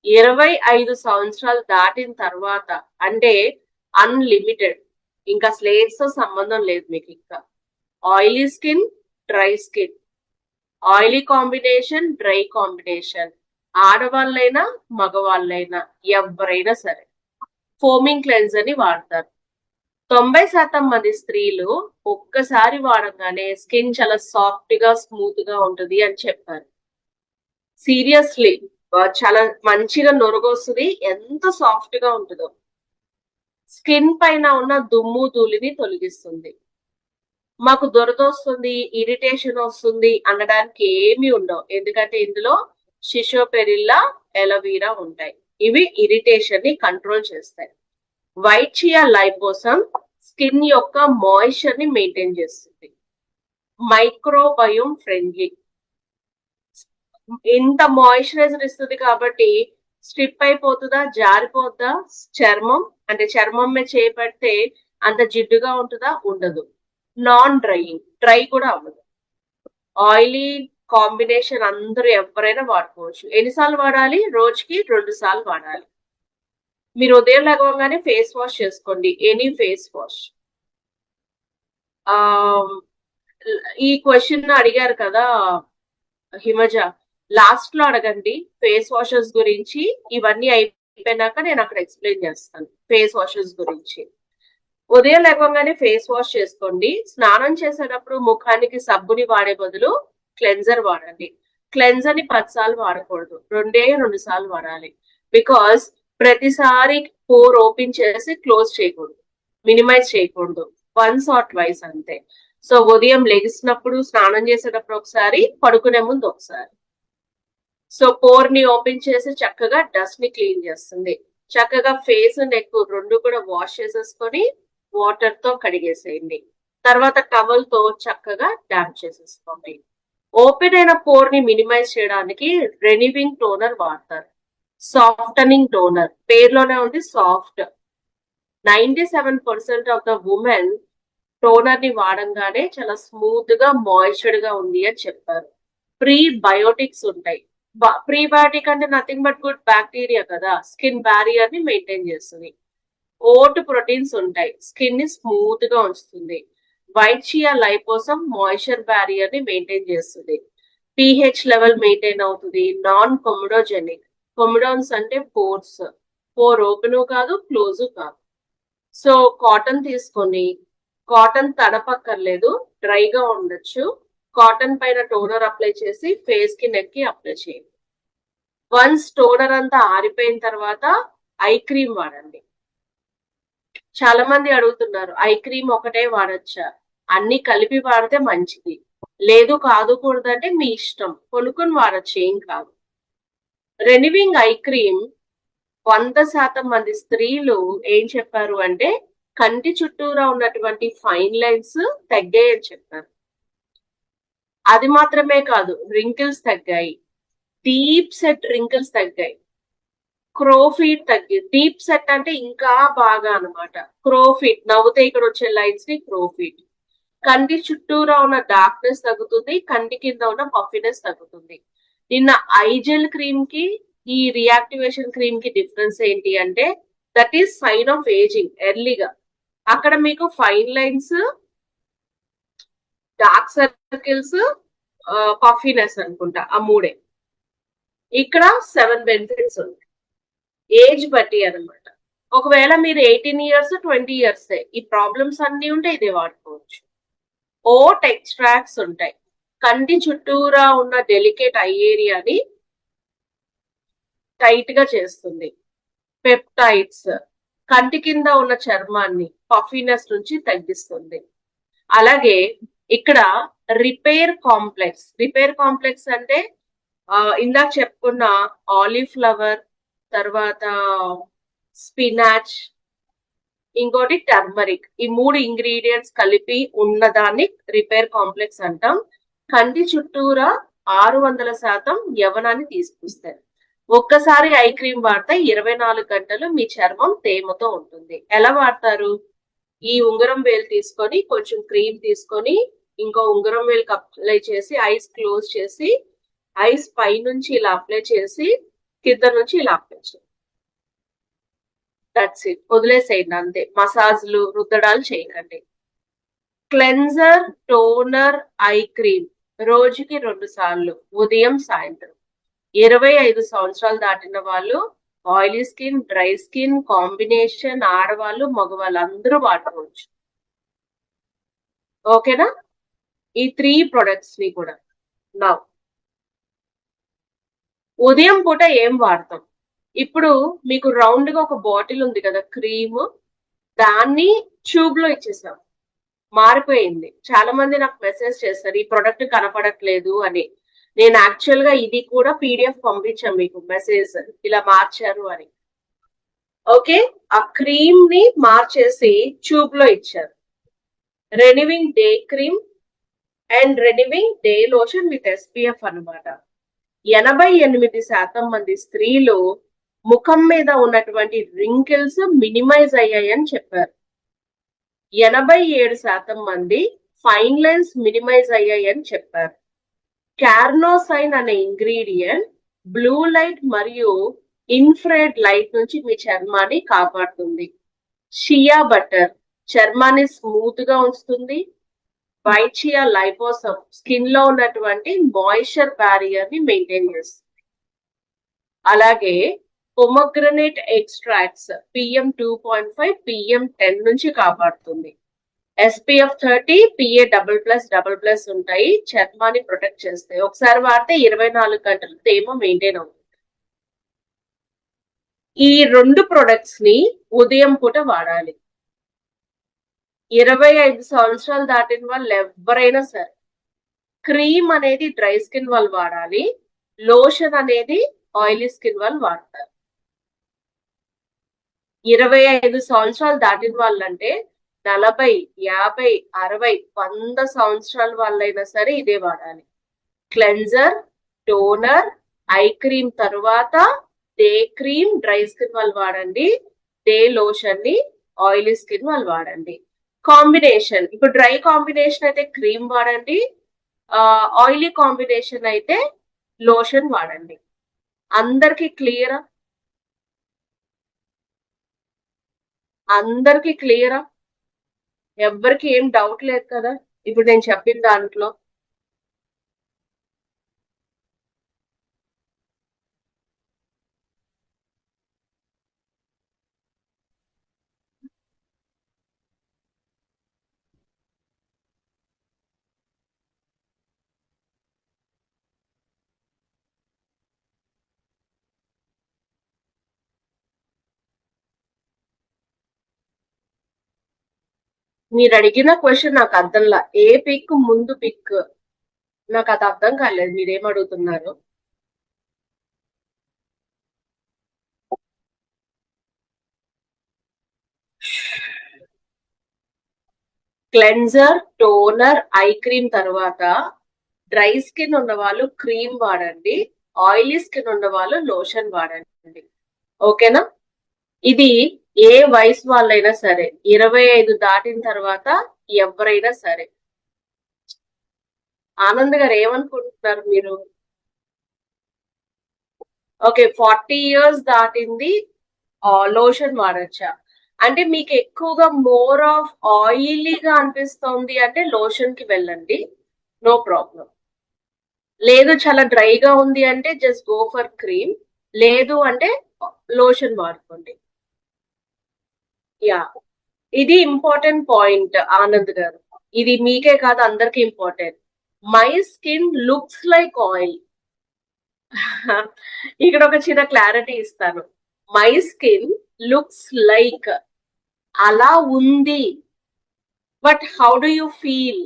25 సంవత్సరాలు దాటిన తర్వాత, అంటే అన్లిమిటెడ్, ఇంకా స్లేట్స్ తో సంబంధం లేదు మీకు. ఇంకా oily skin, dry skin, oily combination, dry combination, ఆడవాళ్ళైనా మగవాళ్ళైనా ఎవరైనా సరే ఫోమింగ్ క్లెన్జర్ ని వాడతారు. 90% మంది స్త్రీలు ఒక్కసారి వాడగానే స్కిన్ చాలా సాఫ్ట్ గా, స్మూత్ గా ఉంటుంది అని చెప్పారు. సీరియస్లీ చాలా మంచిగా నొరగొస్తుంది, ఎంత సాఫ్ట్ గా ఉంటుందో. స్కిన్ పైన ఉన్న దుమ్ము ధూళిని తొలగిస్తుంది. మాకు దురద వస్తుంది, ఇరిటేషన్ వస్తుంది అనడానికి ఏమీ ఉండవు, ఎందుకంటే ఇందులో షిషోపెరిల్లా, ఎలవీరా ఉంటాయి. ఇవి ఇరిటేషన్ ని కంట్రోల్ చేస్తాయి. వైట్ చియా లైపోసమ్ స్కిన్ యొక్క మాయిశ్చర్ ని మెయింటైన్ చేస్తుంది. మైక్రోబయోమ్ ఫ్రెండ్లీ, ఇంత మాయిశ్చరైజర్ ఇస్తుంది కాబట్టి స్ట్రిప్ అయిపోతుందా, జారిపోద్దా చర్మం, అంటే చర్మం మీద చేపడితే అంత జిడ్డుగా ఉంటుందా? ఉండదు. నాన్ డ్రైయింగ్, డ్రై కూడా అవ్వదు. ఆయిలీ కాంబినేషన్ అందరూ ఎవరైనా వాడుకోవచ్చు. ఎన్నిసార్లు వాడాలి? రోజుకి 2 సార్లు వాడాలి. మీరు ఉదయం లేవగానే ఫేస్ వాష్ చేసుకోండి, ఎనీ ఫేస్ వాష్. ఈ క్వశ్చన్ అడిగారు కదా హిమజ, లాస్ట్ లో అడగండి ఫేస్ వాషెస్ గురించి. ఇవన్నీ అయిపోయినాక నేను అక్కడ ఎక్స్ప్లెయిన్ చేస్తాను ఫేస్ వాషెస్ గురించి. ఉదయం లేవగానే ఫేస్ వాష్ చేసుకోండి. స్నానం చేసేటప్పుడు ముఖానికి సబ్బుని వాడే బదులు క్లెన్జర్ వాడండి. క్లెన్జర్ ని 10 సార్లు వాడకూడదు, 2 సార్లు వాడాలి. బికాస్ ప్రతిసారి పోర్ ఓపెన్ చేసి క్లోజ్ చేయకూడదు, మినిమైజ్ చేయకూడదు, వన్స్ ఆర్ ట్వైస్ అంతే. సో ఉదయం లెగిసినప్పుడు, స్నానం చేసేటప్పుడు ఒకసారి, పడుకునే ముందు ఒకసారి. సో పోర్ ని ఓపెన్ చేసి చక్కగా డస్ట్ ని క్లీన్ చేస్తుంది. చక్కగా ఫేస్, నెక్ 2 కూడా వాష్ చేసేసుకొని వాటర్ తో కడిగేసేయండి. తర్వాత టవల్ తో చక్కగా డ్యాప్ చేసేసుకోండి. ఓపెన్ అయిన పోర్ ని మినిమైజ్ చేయడానికి రెనివింగ్ టోనర్ వాడతారు. సాఫ్టనింగ్ టోనర్, పేరులోనే ఉంది soft. 97% of the women toner ని వాడంగానే చాలా స్మూత్ గా, మాయిశ్చర్డ్ గా ఉంది అని చెప్పారు. ప్రీబయోటిక్స్ ఉంటాయి. ప్రీబయోటిక్ అంటే నథింగ్ బట్ గుడ్ బ్యాక్టీరియా కదా, స్కిన్ బ్యారియర్ ని మెయింటైన్ చేస్తుంది. ఓట్ ప్రోటీన్స్ ఉంటాయి, స్కిన్ ని స్మూత్ గా ఉంచుతుంది. వైట్ చియా లైపోసమ్ మాయిశ్చర్ బ్యారియర్ ని మెయింటైన్ చేస్తుంది. pH లెవెల్ మెయింటైన్ అవుతుంది. నాన్ కొమిడోజెనిక్, కొమిడోన్స్ అంటే పోర్స్, పోర్ ఓపెన్ కాదు, క్లోజ్ కాదు. సో కాటన్ తీసుకొని, కాటన్ తడపక్కర్లేదు, డ్రైగా ఉండొచ్చు, కాటన్ పైన టోనర్ అప్లై చేసి ఫేస్ కి, నెక్ కి అప్లై చేయండి. వన్స్ టోనర్ అంతా ఆరిపోయిన తర్వాత ఐ క్రీమ్ వాడండి. చాలా మంది అడుగుతున్నారు ఐ క్రీమ్ ఒకటే వాడచ్చా? అన్ని కలిపి వాడితే మంచిది, లేదు కాదుకూడదంటే మీ ఇష్టం, కొనుక్కొని వాడచ్చు, ఏం కాదు. రెనివింగ్ ఐ క్రీమ్ 100% మంది స్త్రీలు ఏం చెప్పారు అంటే కంటి చుట్టూరా ఉన్నటువంటి ఫైన్ లైన్స్ తగ్గాయని చెప్పారు. అది మాత్రమే కాదు, రింకిల్స్ తగ్గాయి, డీప్ సెట్ రింకిల్స్ తగ్గాయి, క్రోఫీట్ తగ్గి, డీప్ సెట్ అంటే ఇంకా బాగా అనమాట. క్రోఫీట్, నవ్వుతే ఇక్కడ వచ్చే లైన్స్ ని క్రోఫీట్. కంటి చుట్టూరా ఉన్న డార్క్నెస్ తగ్గుతుంది, కంటి కింద ఉన్న పఫినెస్ తగ్గుతుంది. నిన్న ఐజెల్ క్రీమ్ కి ఈ రియాక్టివేషన్ క్రీమ్ కి డిఫరెన్స్ ఏంటి అంటే that is sign of ageing ఎర్లీగా. అక్కడ మీకు fine lines, dark circles, puffiness అనుకుంటా, ఆ 3. ఇక్కడ 7 బెనిఫిట్స్ ఉన్నాయి, ఏజ్ బట్టి అనమాట. ఒకవేళ మీరు 18 ఇయర్స్ 20 ఇయర్స్ ఈ ప్రాబ్లమ్స్ అన్ని ఉంటే ఇదే వాడుకోవచ్చు. ఓట్ ఎక్స్ట్రాక్ట్స్ ఉంటాయి. కంటి చుట్టూరా ఉన్న డెలికేట్ ఐ ఏరియాని టైట్ గా చేస్తుంది. పెప్టైడ్స్ కంటి కింద ఉన్న చర్మాన్ని పఫీనెస్ నుంచి తగ్గిస్తుంది. అలాగే ఇక్కడ రిపేర్ కాంప్లెక్స్ అంటే ఇందాక చెప్పుకున్న ఆలిఫ్లవర్, తర్వాత స్పినాచ్, ఇంకోటి టర్మరిక్, ఈ 3 ఇంగ్రీడియంట్స్ కలిపి ఉన్నదాన్ని రిపేర్ కాంప్లెక్స్ అంటాం. కంటి చుట్టూరా 600% యవనాన్ని తీసుకొస్తాయి. ఒక్కసారి ఐ క్రీమ్ వాడితే 24 గంటలు మీ చర్మం తేమతో ఉంటుంది. ఎలా వాడతారు? ఈ ఉంగరం వేలు తీసుకొని కొంచెం క్రీమ్ తీసుకొని ఇంకో ఉంగరం వేలుకి అప్లై చేసి ఐస్ క్లోజ్ చేసి ఐస్ పై నుంచి ఇలా అప్లై చేసి కింద నుంచి ఇలా అప్లై చేయండి. That's it. వదిలేసేయండి అంతే. మసాజ్లు రుద్దడాలు చేయకండి. క్లెన్జర్, టోనర్, ఐ క్రీమ్ రోజుకి 2 సార్లు, ఉదయం సాయంత్రం. 25 సంవత్సరాలు దాటిన వాళ్ళు, oily skin, dry skin combination, ఆడవాళ్ళు మగవాళ్ళు అందరూ వాడుకోవచ్చు. ఓకేనా? ఈ 3 ప్రొడక్ట్స్ ని కూడా. నా ఉదయం పూట ఏం వాడతాం? ఇప్పుడు మీకు రౌండ్ గా ఒక బాటిల్ ఉంది కదా క్రీమ్, దాన్ని ట్యూబ్ లో ఇచ్చేసాం. మారిపోయింది. చాలా మంది నాకు మెసేజ్ చేస్తారు ఈ ప్రొడక్ట్ కనపడట్లేదు అని. నేను యాక్చువల్ గా ఇది కూడా పీడిఎఫ్ పంపించాను మీకు మెసేజ్, ఇలా మార్చారు అని. ఓకే, ఆ క్రీమ్ ని మార్చేసి ట్యూబ్ లో ఇచ్చారు. Renewing day cream and renewing day lotion with SPF అన్నమాట. 88% మంది స్త్రీలు ముఖం మీద ఉన్నటువంటి రింకిల్స్ మినిమైజ్ అయ్యాయని చెప్పారు. 87% మంది ఫైన్ లైన్స్ మినిమైజ్ అయ్యాయని చెప్పారు. కార్నోసైన్ అనే ఇంగ్రీడియంట్ బ్లూ లైట్ మరియు ఇన్ఫ్రారెడ్ లైట్ నుంచి మీ చర్మాన్ని కాపాడుతుంది. షియా బటర్ చర్మాన్ని స్మూత్ గా ఉంచుతుంది. వైట్ షియా లైపోసమ్ స్కిన్ లో ఉన్నటువంటి మాయిశ్చర్ బ్యారియర్ ని మెయింటైన్ చేస్తుంది. అలాగే పొమగ్రనేట్ ఎక్స్ట్రాక్ట్స్ PM 2.5 PM 10 నుంచి కాపాడుతుంది. SPF 30 PA++++ ఉంటాయి, చర్మాన్ని ప్రొటెక్ట్ చేస్తాయి. ఒకసారి వాడితే 24 గంటలు తేమ మెయింటైన్ అవుతుంది. ఈ 2 ప్రొడక్ట్స్ ని ఉదయం పూట వాడాలి. 25 సంవత్సరాలు దాటిన వాళ్ళు ఎవరైనా సరే. క్రీమ్ అనేది డ్రై స్కిన్ వాళ్ళు వాడాలి, లోషన్ అనేది ఆయిలీ స్కిన్ వాళ్ళు వాడతారు. 25 సంవత్సరాలు దాటిన వాళ్ళంటే 40, 50, 60, 100 సంవత్సరాల వాళ్ళైనా సరే ఇదే వాడాలి. క్లెన్జర్, టోనర్, ఐ క్రీమ్ తర్వాత డే క్రీమ్ డ్రై స్కిన్ వాళ్ళు వాడండి, డే లోషన్ ని ఆయిలీ స్కిన్ వాళ్ళు వాడండి. కాంబినేషన్, ఇప్పుడు డ్రై కాంబినేషన్ అయితే క్రీమ్ వాడండి, ఆయిలీ కాంబినేషన్ అయితే లోషన్ వాడండి. అందరికి క్లియరా? అందరికి క్లియరా? ఎవ్వరికి ఏం డౌట్ లేదు కదా ఇప్పుడు నేను చెప్పిన దాంట్లో? మీరు అడిగిన క్వశ్చన్ నాకు అర్థంలా. ఏ పిక్ ముందు పిక్ నాకు అది అర్థం కాలేదు. మీరేం అడుగుతున్నారు? క్లెన్జర్, టోనర్, ఐ క్రీమ్ తర్వాత డ్రై స్కిన్ ఉన్న వాళ్ళు క్రీమ్ వాడండి, ఆయిలీ స్కిన్ ఉన్న వాళ్ళు లోషన్ వాడండి. ఓకేనా? ఇది ఏ వయసు వాళ్ళైనా సరే, 25 దాటిన తర్వాత ఎవరైనా సరే. ఆనంద్ గారు ఏమనుకుంటున్నారు మీరు? ఓకే, 40 ఇయర్స్ దాటింది లోషన్ వాడచ్చా అంటే మీకు ఎక్కువగా మోర్ ఆఫ్ ఆయిలీగా అనిపిస్తుంది అంటే లోషన్ కి వెళ్ళండి, నో ప్రాబ్లం. లేదు చాలా డ్రైగా ఉంది అంటే జస్ట్ గో ఫర్ క్రీమ్, లేదు అంటే లోషన్ వాడుకోండి. యా, ఇది ఇంపార్టెంట్ పాయింట్ ఆనంద్ గారు. ఇది మీకే కాదు, అందరికి important. My skin looks like oil. ఇక్కడ ఒక చిన్న క్లారిటీ ఇస్తాను. మై స్కిన్ లుక్స్ లైక్, అలా ఉంది, but how do you feel?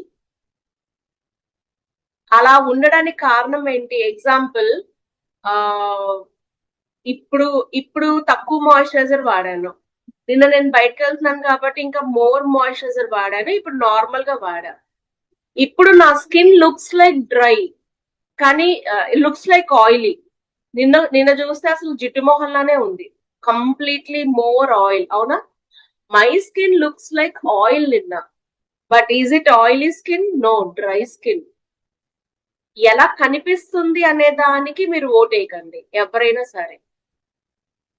అలా ఉండడానికి కారణం ఏంటి? ఎగ్జాంపుల్, ఆ ఇప్పుడు ఇప్పుడు తక్కువ మాయిశ్చరైజర్ వాడాను, నిన్న నేను బయటకు వెళ్తున్నాను కాబట్టి ఇంకా మోర్ మాయిశ్చరైజర్ వాడాను, ఇప్పుడు నార్మల్ గా వాడా. ఇప్పుడు నా స్కిన్ లుక్స్ లైక్ డ్రై, కానీ లుక్స్ లైక్ ఆయిలీ. నిన్న చూస్తే అసలు జిడ్డు మొహంలానే ఉంది, కంప్లీట్లీ మోర్ ఆయిల్. అవునా? My skin looks like oil నిన్న, but is it oily skin? No, dry skin. ఎలా కనిపిస్తుంది అనే దానికి మీరు ఓటేయకండి ఎవరైనా సరే.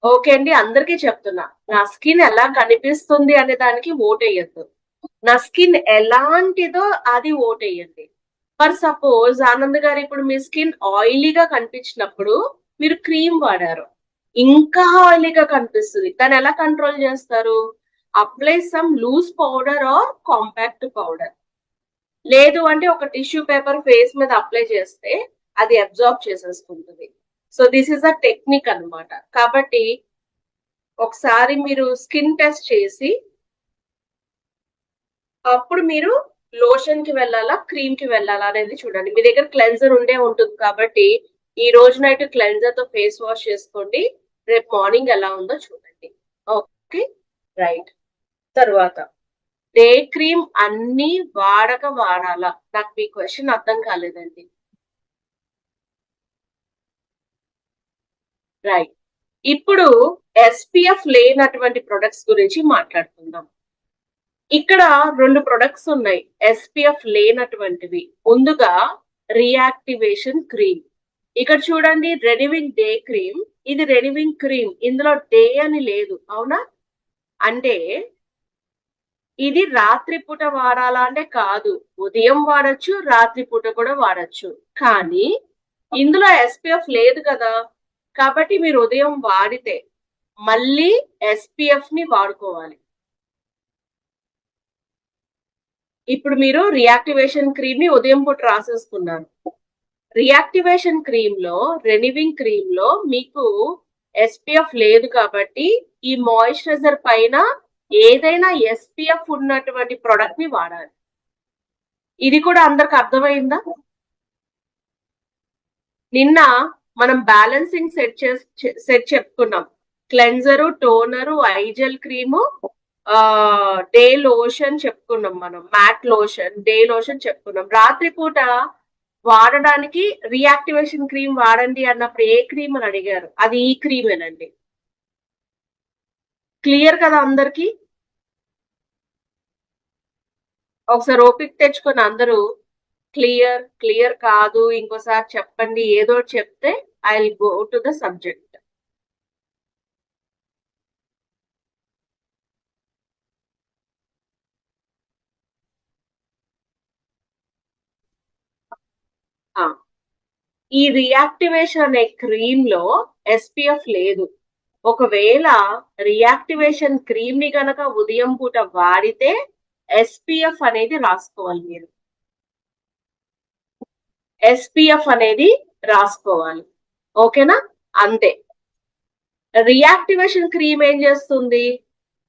ఓకే అండి, అందరికీ చెప్తున్నా, నా స్కిన్ ఎలా కనిపిస్తుంది అనే దానికి ఓటేయద్దు. నా స్కిన్ ఎలాంటిదో అది ఓటేయండి. ఫర్ సపోజ్ ఆనంద్ గారు, ఇప్పుడు మీ స్కిన్ ఆయిలీగా కనిపించినప్పుడు మీరు క్రీమ్ వాడారు, ఇంకా ఆయిలీగా కనిపిస్తుంది. దాన్ని ఎలా కంట్రోల్ చేస్తారు? Apply some loose powder or compact powder. లేదు అంటే ఒక టిష్యూ పేపర్ ఫేస్ మీద అప్లై చేస్తే అది అబ్జార్బ్ చేసేసుకుంటుంది. So this is a technique అన్నమాట. కాబట్టి ఒకసారి మీరు స్కిన్ టెస్ట్ చేసి అప్పుడు మీరు లోషన్ కి వెళ్ళాలా, క్రీమ్ కి వెళ్ళాలా అనేది చూడండి. మీ దగ్గర క్లెన్జర్ ఉండే ఉంటుంది కాబట్టి ఈ రోజు నైట్ క్లెన్జర్ తో ఫేస్ వాష్ చేసుకోండి, రేపు మార్నింగ్ ఎలా ఉందో చూడండి. Okay, right. తర్వాత డే క్రీమ్ అన్ని వాడాలా? నాకు మీ క్వశ్చన్ అర్థం కాలేదండి. రైట్. ఇప్పుడు ఎస్పీఎఫ్ లేనటువంటి ప్రొడక్ట్స్ గురించి మాట్లాడుకుందాం. ఇక్కడ 2 ప్రొడక్ట్స్ ఉన్నాయి ఎస్పీఎఫ్ లేనటువంటివి. ముందుగా రియాక్టివేషన్ క్రీమ్. ఇక్కడ చూడండి, రెనివింగ్ డే క్రీమ్. ఇది రెనివింగ్ క్రీమ్, ఇందులో డే అని లేదు. అవునా? అంటే ఇది రాత్రిపూట వాడాలా అంటే కాదు, ఉదయం వాడచ్చు, రాత్రిపూట కూడా వాడచ్చు. కానీ ఇందులో ఎస్పీఎఫ్ లేదు కదా, కాబట్టి మీరు ఉదయం వాడితే మళ్ళీ ఎస్పీఎఫ్ ని వాడుకోవాలి. ఇప్పుడు మీరు రియాక్టివేషన్ క్రీమ్ ని ఉదయం పూట రాసేసుకున్నారు. రియాక్టివేషన్ క్రీమ్ లో, రెనివింగ్ క్రీమ్ లో మీకు ఎస్పీఎఫ్ లేదు కాబట్టి ఈ మాయిశ్చరైజర్ పైన ఏదైనా ఎస్పీఎఫ్ ఉన్నటువంటి ప్రొడక్ట్ ని వాడాలి. ఇది కూడా అందరికి అర్థమైందా? నిన్న మనం బ్యాలెన్సింగ్ సెట్ చెప్పుకున్నాం. క్లెన్జరు, టోనరు, ఐజెల్ క్రీము, డే లోషన్ చెప్పుకున్నాం. మనం మ్యాట్ లోషన్, డే లోషన్ చెప్పుకున్నాం. రాత్రిపూట వాడడానికి రియాక్టివేషన్ క్రీమ్ వాడండి అన్నప్పుడు ఏ క్రీమ్ అని అడిగారు, అది ఈ క్రీమేనండి. క్లియర్ కదా అందరికి? ఒకసారి ఓపిక తెచ్చుకొని అందరూ క్లియర్, క్లియర్ కాదు, ఇంకోసారి చెప్పండి, ఏదో చెప్తే I will go to the subject. ఈ రియాక్టివేషన్ అనే క్రీమ్ లో ఎస్పీఎఫ్ లేదు. ఒకవేళ రియాక్టివేషన్ క్రీమ్ ని గనక ఉదయం పూట వాడితే ఎస్పీఎఫ్ అనేది రాసుకోవాలి. మీరు ఎస్పీఎఫ్ అనేది రాసుకోవాలి. ఓకేనా? అంతే. రియాక్టివేషన్ క్రీమ్ ఏం చేస్తుంది?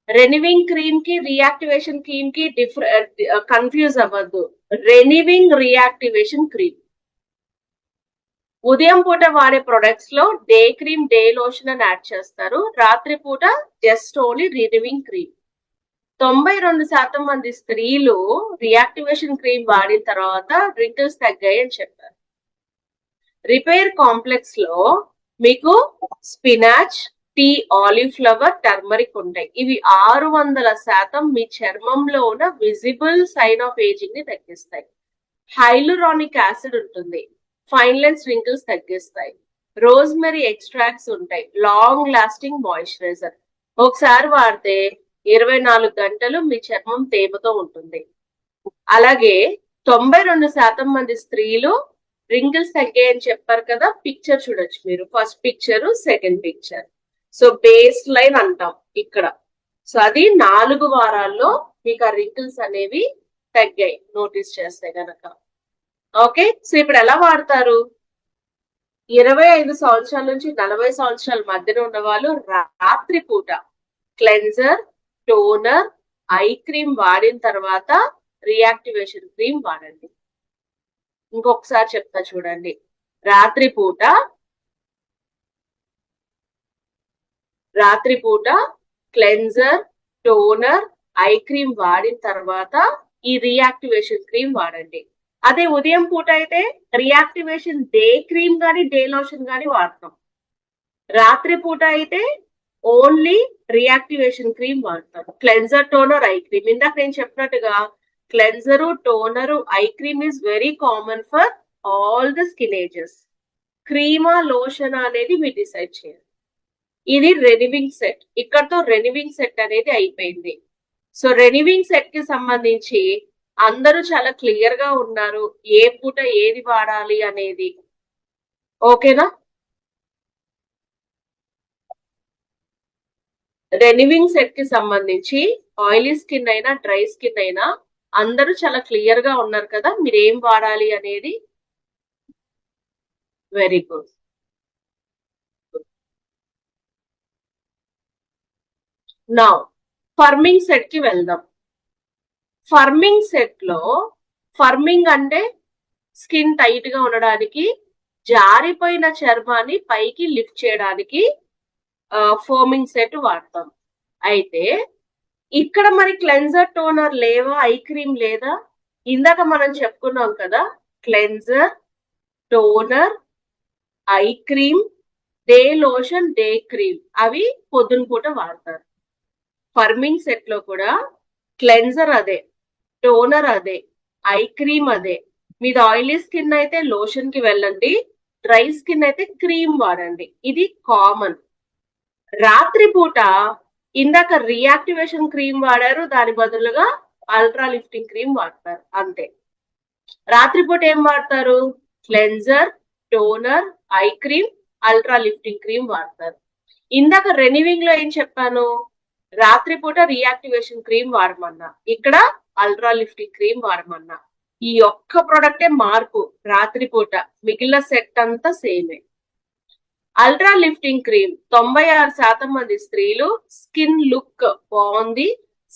రెనివింగ్ క్రీమ్ కి రియాక్టివేషన్ క్రీమ్ కి కన్ఫ్యూజ్ అవ్వద్దు. రెనివింగ్ రియాక్టివేషన్ క్రీమ్. ఉదయం పూట వాడే ప్రొడక్ట్స్ లో డే క్రీమ్, డే లోషన్ అని యాడ్ చేస్తారు. రాత్రి పూట జస్ట్ ఓన్లీ రినివింగ్ క్రీమ్. 92% మంది స్త్రీలు రియాక్టివేషన్ క్రీమ్ వాడిన తర్వాత రింకిల్స్ తగ్గాయి అని చెప్పారు. రిపేర్ కాంప్లెక్స్ లో మీకు spinach, tea, olive flower, turmeric ఉంటాయి. ఇవి 600% మీ చర్మంలో ఉన్న విజిబుల్ సైన్ ఆఫ్ ఏజింగ్ ని తగ్గిస్తాయి. హైలురానిక్ యాసిడ్ ఉంటుంది, ఫైన్ లైన్స్, రింకిల్స్ తగ్గిస్తాయి. రోజ్మెరీ ఎక్స్ట్రాక్ట్స్ ఉంటాయి, లాంగ్ లాస్టింగ్ మాయిశ్చరైజర్. ఒకసారి వాడితే 24 గంటలు మీ చర్మం తేమతో ఉంటుంది. అలాగే 92% మంది స్త్రీలు రింకిల్స్ తగ్గాయని చెప్పారు కదా. పిక్చర్ చూడొచ్చు మీరు, first picture, second picture. So base line అంటాం ఇక్కడ. సో అది 4 వారాల్లో మీకు ఆ రింకిల్స్ అనేవి తగ్గాయి నోటీస్ చేస్తే గనక. ఓకే, సో ఇప్పుడు ఎలా వాడతారు? 25 సంవత్సరాల నుంచి 40 సంవత్సరాల మధ్యన ఉన్న వాళ్ళు రాత్రి పూట క్లెన్జర్, టోనర్, ఐ క్రీమ్ వాడిన తర్వాత రియాక్టివేషన్ క్రీమ్ వాడండి. ఇంకొకసారి చెప్తా చూడండి. రాత్రిపూట క్లెన్జర్, టోనర్, ఐ క్రీమ్ వాడిన తర్వాత ఈ రియాక్టివేషన్ క్రీమ్ వాడండి. అదే ఉదయం పూట అయితే రియాక్టివేషన్ డే క్రీమ్ గానీ డే లోషన్ గానీ వాడతాం. రాత్రి పూట అయితే ఓన్లీ రియాక్టివేషన్ క్రీమ్ వాడతాం. Cleanser, toner, eye cream. ఇందాక నేను చెప్పినట్టుగా cleanser, toner, eye cream is very common for all the skin ages. క్రీమా లోషన్ అనేది మీరు డిసైడ్ చేయాలి. ఇది రెనివింగ్ సెట్. ఇక్కడతో రెనివింగ్ సెట్ అనేది అయిపోయింది. సో రెనివింగ్ సెట్ కి సంబంధించి అందరూ చాలా క్లియర్ గా ఉన్నారు, ఏ పూట ఏది వాడాలి అనేది. ఓకేనా? రెనివింగ్ సెట్ కి సంబంధించి ఆయిలీ స్కిన్ అయినా డ్రై స్కిన్ అయినా అందరూ చాలా క్లియర్ గా ఉన్నారు కదా, మీరు ఏం వాడాలి అనేది. Very good. నా ఫర్మింగ్ సెట్ కి వెళ్దాం. ఫర్మింగ్ సెట్ లో, ఫర్మింగ్ అంటే స్కిన్ టైట్ గా ఉండడానికి, జారిపోయిన చర్మాన్ని పైకి లిఫ్ట్ చేయడానికి ఫోమింగ్ సెట్ వాడతాం. అయితే ఇక్కడ మరి క్లెన్జర్, టోనర్ లేవా, ఐ క్రీమ్ లేదా? ఇందాక మనం చెప్పుకున్నాం కదా, cleanser, toner, eye cream, day lotion, day cream అవి పొద్దున పూట వాడతారు. ఫర్మింగ్ సెట్ లో కూడా క్లెన్జర్ అదే, టోనర్ అదే, ఐ క్రీమ్ అదే. మీది ఆయిలీ స్కిన్ అయితే లోషన్ కి వెళ్ళండి, డ్రై స్కిన్ అయితే క్రీమ్ వాడండి. ఇది కామన్. రాత్రి పూట ఇందాక రియాక్టివేషన్ క్రీమ్ వాడారు, దాని బదులుగా అల్ట్రా లిఫ్టింగ్ క్రీమ్ వాడతారు అంతే. రాత్రిపూట ఏం వాడతారు? Cleanser, toner, eye cream, ultra lifting cream వాడతారు. ఇందాక రెనివింగ్ లో ఏం చెప్పాను? రాత్రిపూట రియాక్టివేషన్ క్రీమ్ వాడమన్నా, ఇక్కడ అల్ట్రా లిఫ్టింగ్ క్రీమ్ వాడమన్నా. ఈ ఒక్క ప్రొడక్టే మార్పు రాత్రిపూట, మిగిలిన సెట్ అంతా సేమే. అల్ట్రా లిఫ్టింగ్ క్రీమ్ 96% మంది స్త్రీలు స్కిన్ లుక్ బాగుంది,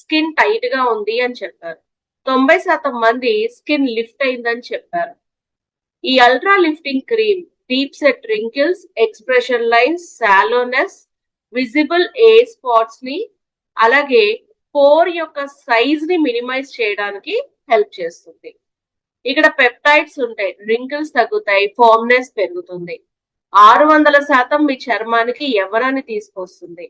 స్కిన్ టైట్ గా ఉంది అని చెప్పారు. 90% మంది స్కిన్ లిఫ్ట్ అయిందని చెప్పారు. ఈ ultra lifting cream deep set wrinkles, expression lines, sallowness, visible age spots ని, అలాగే పోర్ యొక్క సైజ్ ని మినిమైజ్ చేయడానికి హెల్ప్ చేస్తుంది. ఇక్కడ పెప్టైడ్స్ ఉంటాయి, రింకిల్స్ తగ్గుతాయి, ఫార్మ్నెస్ పెరుగుతుంది. 600% మీ చర్మానికి యవ్వనాన్ని తీసుకొస్తుంది.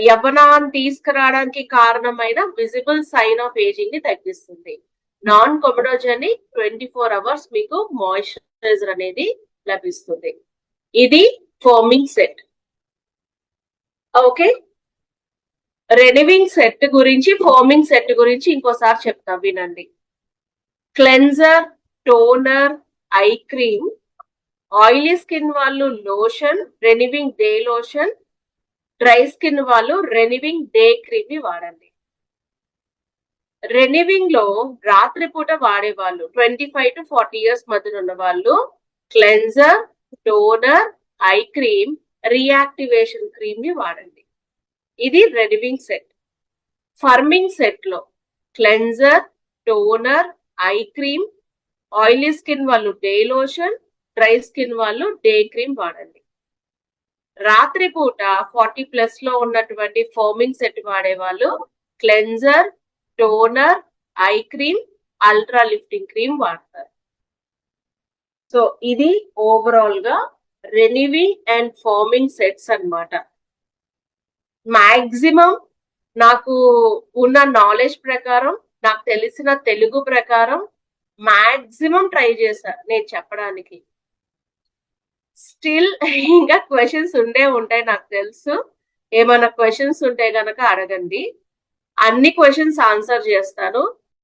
యవ్వనాన్ని తీసుకురావడానికి కారణమైన విజిబుల్ సైన్ ఆఫ్ ఏజింగ్ ని తగ్గిస్తుంది. నాన్ కొమడోజెనిక్ 24 hours మీకు మాయిశ్చరైజర్ అనేది లభిస్తుంది. ఇది foaming set. Okay, renewing set గురించి, ఫోమింగ్ సెట్ గురించి ఇంకోసారి చెప్తా వినండి. Cleanser, toner, eye cream, oily skin వాళ్ళు lotion, renewing day lotion, dry skin వాళ్ళు రెనివింగ్ డే క్రీమ్ ని వాడండి. రెనివింగ్ లో రాత్రిపూట వాడేవాళ్ళు 25 to 40 years మధ్య ఉన్న వాళ్ళు cleanser, toner, eye cream, reactivation cream ని వాడండి. ఇది రెనివింగ్ సెట్. ఫర్మింగ్ సెట్ లో cleanser, toner, eye cream, oily skin వాళ్ళు డే లోషన్, డ్రై స్కిన్ వాళ్ళు డే క్రీమ్ వాడండి. రాత్రిపూట 40+ లో ఉన్నటువంటి ఫోమింగ్ సెట్ వాడేవాళ్ళు cleanser, toner, eye cream, ultra lifting cream వాడతారు. సో ఇది ఓవరాల్ గా రెనివింగ్ అండ్ ఫోమింగ్ సెట్స్ అన్నమాట. మాక్సిమం నాకు ఉన్న నాలెడ్జ్ ప్రకారం, నాకు తెలిసిన తెలుగు ప్రకారం మాక్సిమం ట్రై చేశా నేను చెప్పడానికి. స్టిల్ ఇంకా క్వశ్చన్స్ ఉంటాయి నాకు తెలుసు. ఏమైనా క్వశ్చన్స్ ఉంటే గనక అడగండి, అన్ని క్వశ్చన్స్ ఆన్సర్ చేస్తాను.